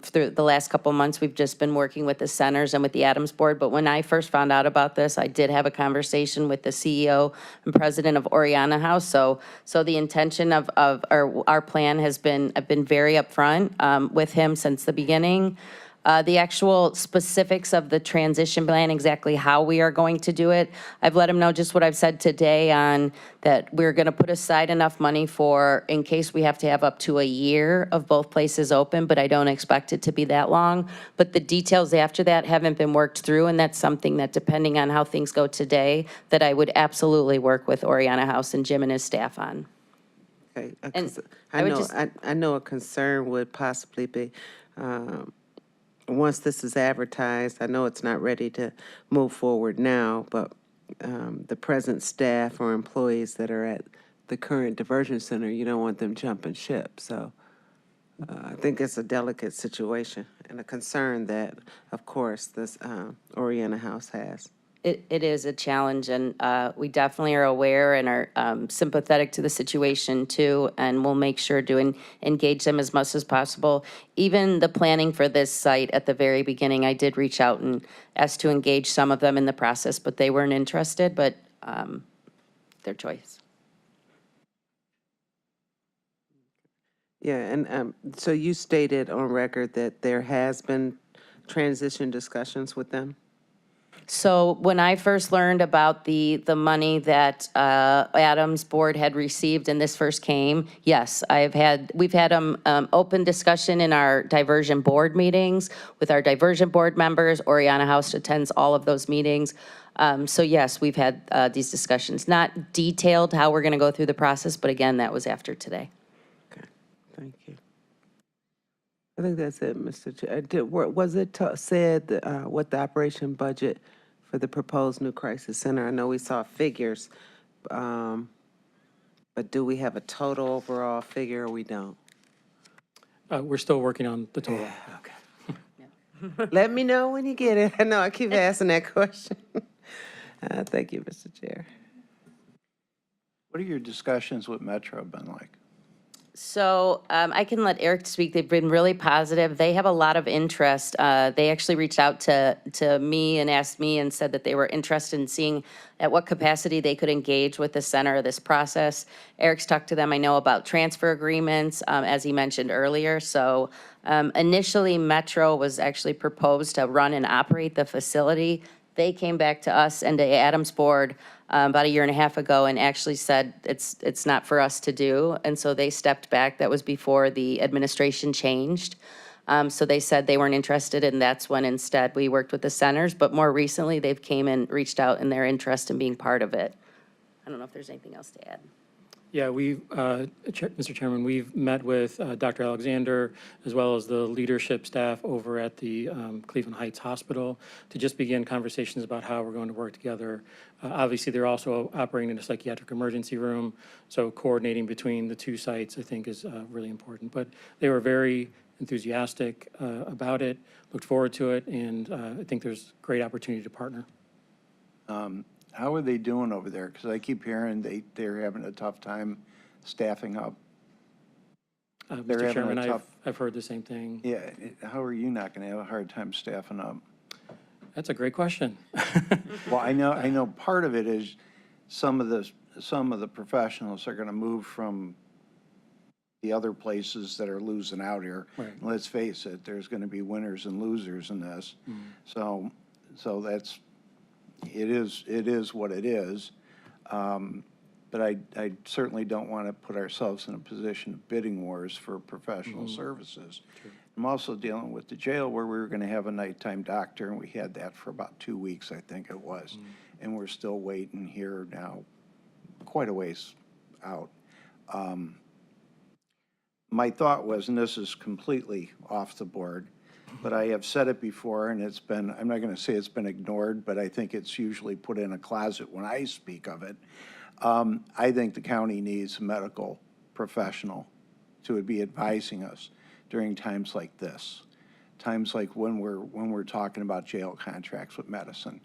through the last couple of months, we've just been working with the centers and with the Adams Board. But when I first found out about this, I did have a conversation with the CEO and president of Oriana House. So the intention of our plan has been, I've been very upfront with him since the beginning. The actual specifics of the transition plan, exactly how we are going to do it, I've let him know just what I've said today on that we're going to put aside enough money for, in case we have to have up to a year of both places open, but I don't expect it to be that long. But the details after that haven't been worked through, and that's something that, depending on how things go today, that I would absolutely work with Oriana House and Jim and his staff on. Okay, And I I would know, just- I know a concern would possibly be, once this is advertised, I know it's not ready to move forward now, but the present staff or employees that are at the current diversion center, you don't want them jumping ship. So I think it's a delicate situation and a concern that, of course, this Oriana House has. It is a challenge, and we definitely are aware and are sympathetic to the situation too, and we'll make sure to engage them as much as possible. Even the planning for this site at the very beginning, I did reach out and ask to engage some of them in the process, but they weren't interested, but their choice. Yeah, and so you stated on record that there has been transition discussions with them? So when I first learned about the money that Adams Board had received and this first came, yes, we've had open discussion in our diversion board meetings with our diversion board members. Oriana House attends all of those meetings. So yes, we've had these discussions, not detailed how we're going to go through the process, but again, that was after today. Okay, thank you. I think that's it, Mr. Chair. Was it said what the operation budget for the proposed new crisis center? I know we saw figures, but do we have a total overall figure or we don't? We're still working on the total. Let me know when you get it. I know I keep asking that question. Thank you, Mr. Chair. What are your discussions with Metro been like? So I can let Eric speak. They've been really positive. They have a lot of interest. They actually reached out to me and asked me and said that they were interested in seeing at what capacity they could engage with the center of this process. Eric's talked to them, I know, about transfer agreements, as he mentioned earlier. So initially, Metro was actually proposed to run and operate the facility. They came back to us and to Adams Board about a year and a half ago and actually said it's not for us to do. And so they stepped back. That was before the administration changed. So they said they weren't interested, and that's when instead we worked with the centers. But more recently, they've came and reached out in their interest in being part of it. I don't know if there's anything else to add. Yeah, Mr. Chairman, we've met with Dr. Alexander as well as the leadership staff over at the Cleveland Heights Hospital to just begin conversations about how we're going to work together. Obviously, they're also operating in a psychiatric emergency room, so coordinating between the two sites, I think, is really important. But they were very enthusiastic about it, looked forward to it, and I think there's great opportunity to partner. How are they doing over there? Because I keep hearing they're having a tough time staffing up. They're Mr. having a Chairman, tough- I've heard the same thing. Yeah, how are you not going to have a hard time staffing up? That's a great question. Well, I know part of it is some of the professionals are going to move from the other places that are losing out here. Right. Let's face it, there's going to be winners and losers in this. So that's, it is what it is. But I certainly don't want to put ourselves in a position of bidding wars for professional services. I'm also dealing with the jail where we were going to have a nighttime doctor, and we had that for about 2 weeks, I think it was. And we're still waiting here now, quite a ways out. My thought was, and this is completely off the board, but I have said it before, and it's been, I'm not going to say it's been ignored, but I think it's usually put in a closet when I speak of it. I think the county needs a medical professional to be advising us during times like this, times like when we're talking about jail contracts with medicine.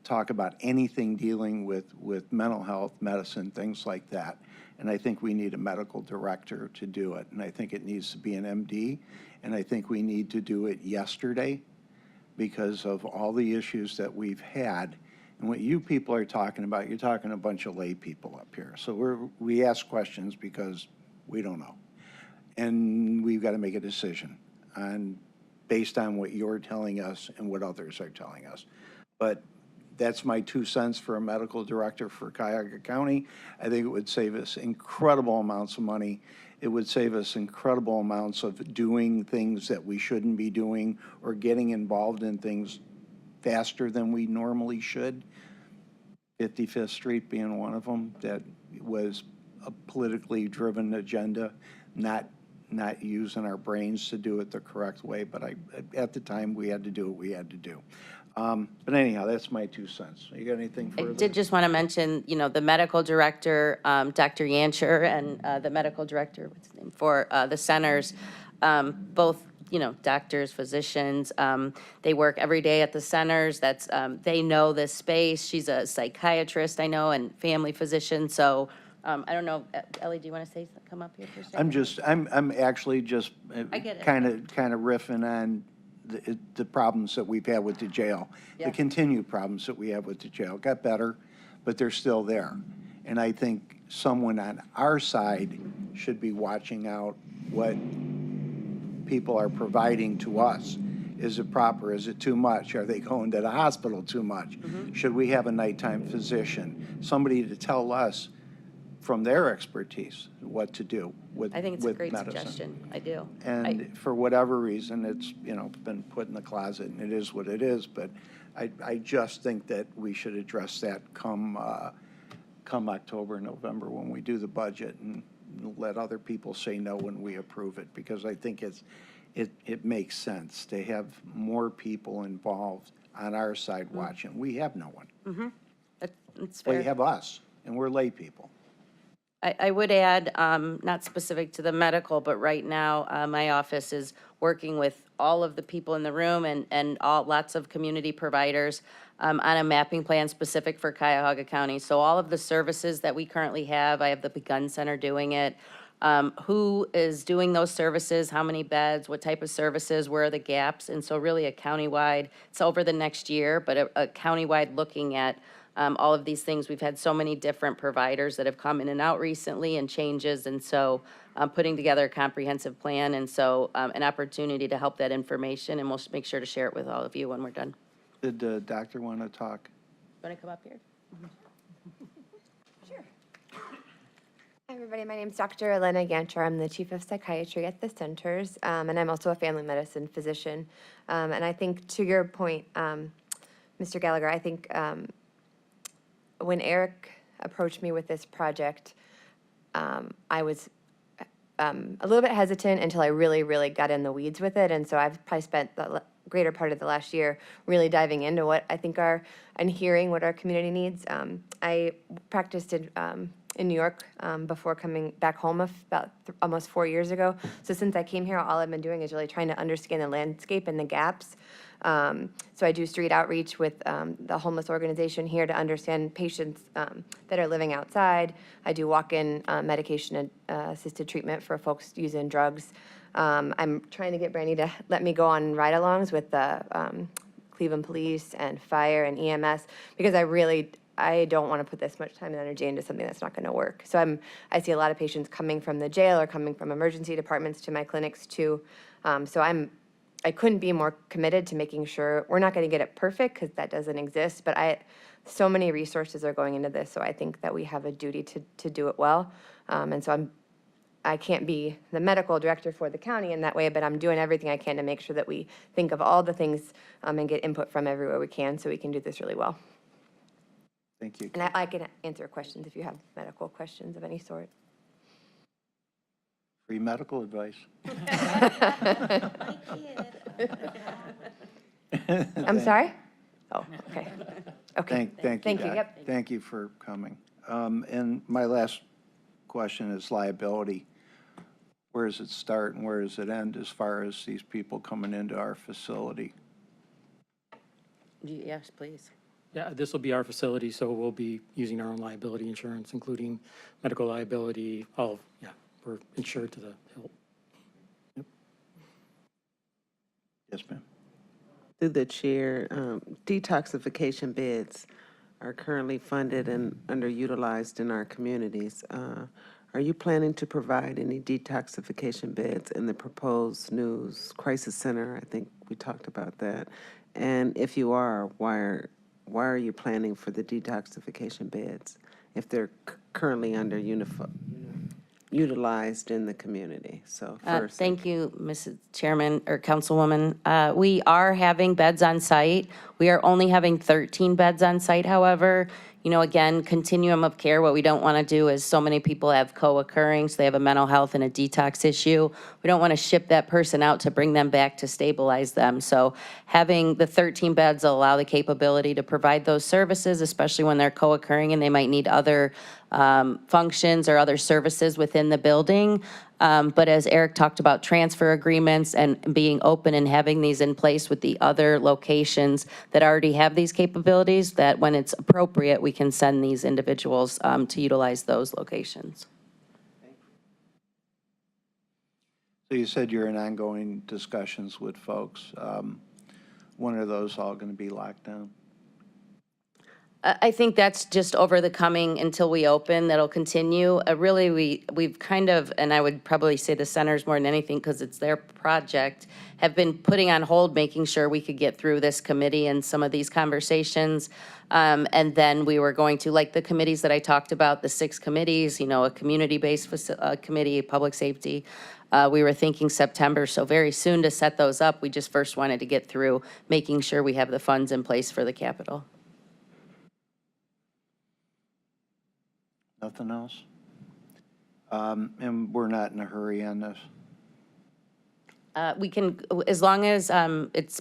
talk about anything dealing with mental health, medicine, things like that. And I think we need a medical director to do it. And I think it needs to be an MD. And I think we need to do it yesterday because of all the issues that we've had. And what you people are talking about, you're talking a bunch of lay people up here. So we ask questions because we don't know. And we've got to make a decision based on what you're telling us and what others are telling us. But that's my 2 cents for a medical director for Cuyahoga County. I think it would save us incredible amounts of money. It would save us incredible amounts of doing things that we shouldn't be doing or getting involved in things faster than we normally should. 55th Street being one of them, that was a politically driven agenda, not using our brains to do it the correct way, but at the time, we had to do what we had to do. But anyhow, that's my 2 cents. You got anything I further? did just want to mention, you know, the medical director, Dr. Yancher, and the medical director, what's his name, for the centers, both, you know, doctors, physicians, they work every day at the centers. They know this space. She's a psychiatrist, I know, and family physician. So I don't know, Ellie, do you want to come up here for a second? I'm actually just I get it. kind of riffing on the problems that we've had with the jail, Yeah. the continued problems that we have with the jail. Got better, but they're still there. And I think someone on our side should be watching out what people are providing to us. Is it proper? Is it too much? Are they going to the hospital too much? Should we have a nighttime physician? Somebody to tell us from their expertise what to do with medicine. I think it's a great suggestion. I do. And for whatever reason, it's, you know, been put in the closet, and it is what it is, but I just think that we should address that come October, November, when we do the budget, and let other people say no when we approve it, because I think it makes sense to have more people involved on our side watching. We have no one. It's Well, fair. you have us, and we're lay people. I would add, not specific to the medical, but right now, my office is working with all of the people in the room and lots of community providers on a mapping plan specific for Cuyahoga County. So all of the services that we currently have, I have the Begun Center doing it. Who is doing those services, how many beds, what type of services, where are the gaps? And so really a countywide, it's over the next year, but a countywide looking at all of these things. We've had so many different providers that have come in and out recently and changes, and so putting together a comprehensive plan, and so an opportunity to help that information, and we'll make sure to share it with all of you when we're done. Did the doctor want to talk? Want to come up here? Hi, everybody. My name is Dr. Elena Gancher. I'm the Chief of Psychiatry at the centers, and I'm also a family medicine physician. And I think to your point, Mr. Gallagher, I think when Eric approached me with this project, I was a little bit hesitant until I really, really got in the weeds with it. And so I've probably spent the greater part of the last year really diving into what I think and hearing what our community needs. I practiced in New York before coming back home about almost 4 years ago. So since I came here, all I've been doing is really trying to understand the landscape and the gaps. So I do street outreach with the homeless organization here to understand patients that are living outside. I do walk-in medication assisted treatment for folks using drugs. I'm trying to get Brandy to let me go on ride-alongs with the Cleveland Police and Fire and EMS, because I don't want to put this much time and energy into something that's not going to work. So I see a lot of patients coming from the jail or coming from emergency departments to my clinics too. So I couldn't be more committed to making sure we're not going to get it perfect, because that doesn't exist. But so many resources are going into this, so I think that we have a duty to do it well. And so I can't be the medical director for the county in that way, but I'm doing everything I can to make sure that we think of all the things and get input from everywhere we can, so we can do this really well. Thank you. And I can answer questions if you have medical questions of any sort. Free medical advice. I'm sorry? Oh, okay. Okay. Thank you, Thank you, Doc. yep. Thank you for coming. And my last question is liability. Where does it start and where does it end as far as these people coming into our facility? Yes, please. Yeah, this will be our facility, so we'll be using our own liability insurance, including medical liability, we're insured to the hilt. Yes, ma'am. Through the chair, detoxification beds are currently funded and underutilized in our communities. Are you planning to provide any detoxification beds in the proposed new crisis center? I think we talked about that. And if you are, why are you planning for the detoxification beds if they're currently utilized in the community? So first. Thank you, Mrs. Chairman or Councilwoman. We are having beds on site. We are only having 13 beds on site, however. You know, again, continuum of care, what we don't want to do is so many people have co-occurring, so they have a mental health and a detox issue. We don't want to ship that person out to bring them back to stabilize them. So having the 13 beds will allow the capability to provide those services, especially when they're co-occurring and they might need other functions or other services within the building. But as Eric talked about, transfer agreements and being open and having these in place with the other locations that already have these capabilities, that when it's appropriate, we can send these individuals to utilize those locations. So you said you're in ongoing discussions with folks. When are those all going to be locked down? I think that's just over the coming until we open, that'll continue. Really, we've kind of, and I would probably say the centers more than anything, because it's their project, have been putting on hold, making sure we could get through this committee and some of these conversations. And then we were going to, like the committees that I talked about, the 6 committees, you know, a community-based committee, public safety. We were thinking September, so very soon to set those up. We just first wanted to get through making sure we have the funds in place for the capital. Nothing else? And we're not in a hurry on this? We can, as long as it's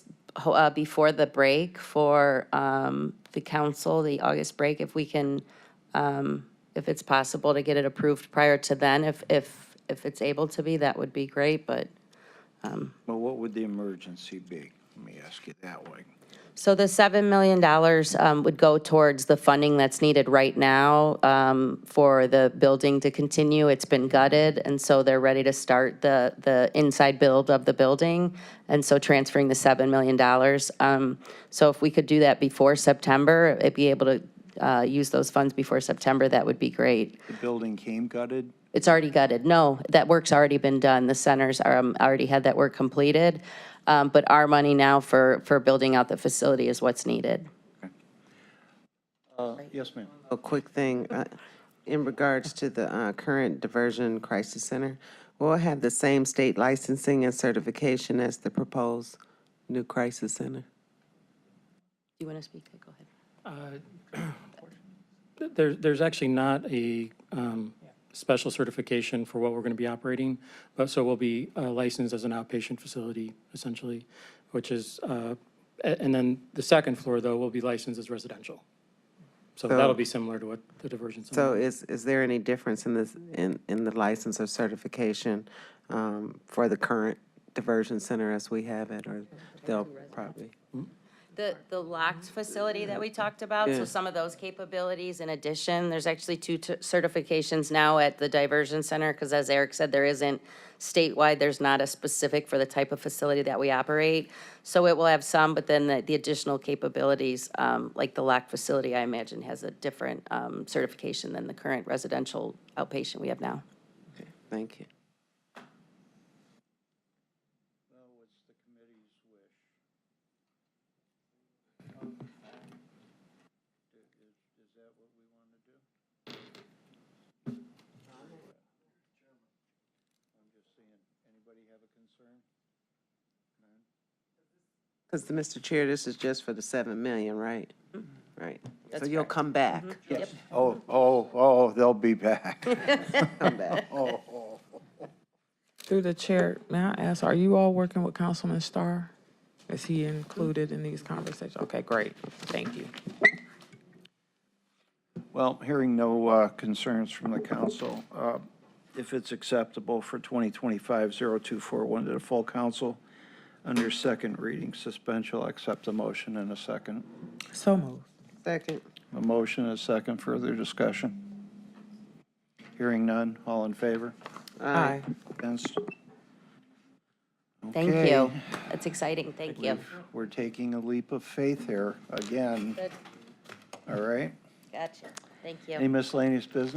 before the break for the council, the August break, if we can, if it's possible to get it approved prior to then, if it's able to be, that would be great, but. Well, what would the emergency be? Let me ask you that way. So the $7 million would go towards the funding that's needed right now for the building to continue. It's been gutted, and so they're ready to start the inside build of the building, and so transferring the $7 million. So if we could do that before September, be able to use those funds before September, that would be great. The building came gutted? It's already gutted. No, that work's already been done. The centers are, already had that work completed. But our money now for building out the facility is what's needed. Yes, ma'am. A quick thing, in regards to the current diversion crisis center, will it have the same state licensing and certification as the proposed new crisis center? Do you want to speak? Go ahead. There's actually not a special certification for what we're going to be operating, but so we'll be licensed as an outpatient facility, essentially, which is, and then the second floor, though, will be licensed as residential. So that'll be similar to what the diversion center. So is there any difference in this, in the license or certification for the current diversion center as we have it, or they'll probably? The locked facility that we talked about, Yeah. so some of those capabilities in addition, there's actually 2 certifications now at the diversion center, because as Eric said, there isn't statewide, there's not a specific for the type of facility that we operate. So it will have some, but then the additional capabilities, like the locked facility, I imagine has a different certification than the current residential outpatient we have now. Okay, thank you. Because, Mr. Chair, this is just for the 7 million, right? Right. So you'll come back. Yep. They'll be back. Come back. Through the chair, may I ask, are you all working with Councilman Starr? Is he included in these conversations? Okay, great. Thank you. Well, hearing no concerns from the council, if it's acceptable for 2025-0241 to the full council, under second reading suspension, I'll accept the motion in a second. So moved. Second. A motion and a second. Further discussion? Hearing none. All in favor? Aye. Against? Thank Okay. you. That's exciting. Thank you. We're taking a leap of faith here again. Good. All right? Gotcha. Thank you. Any miscellaneous business?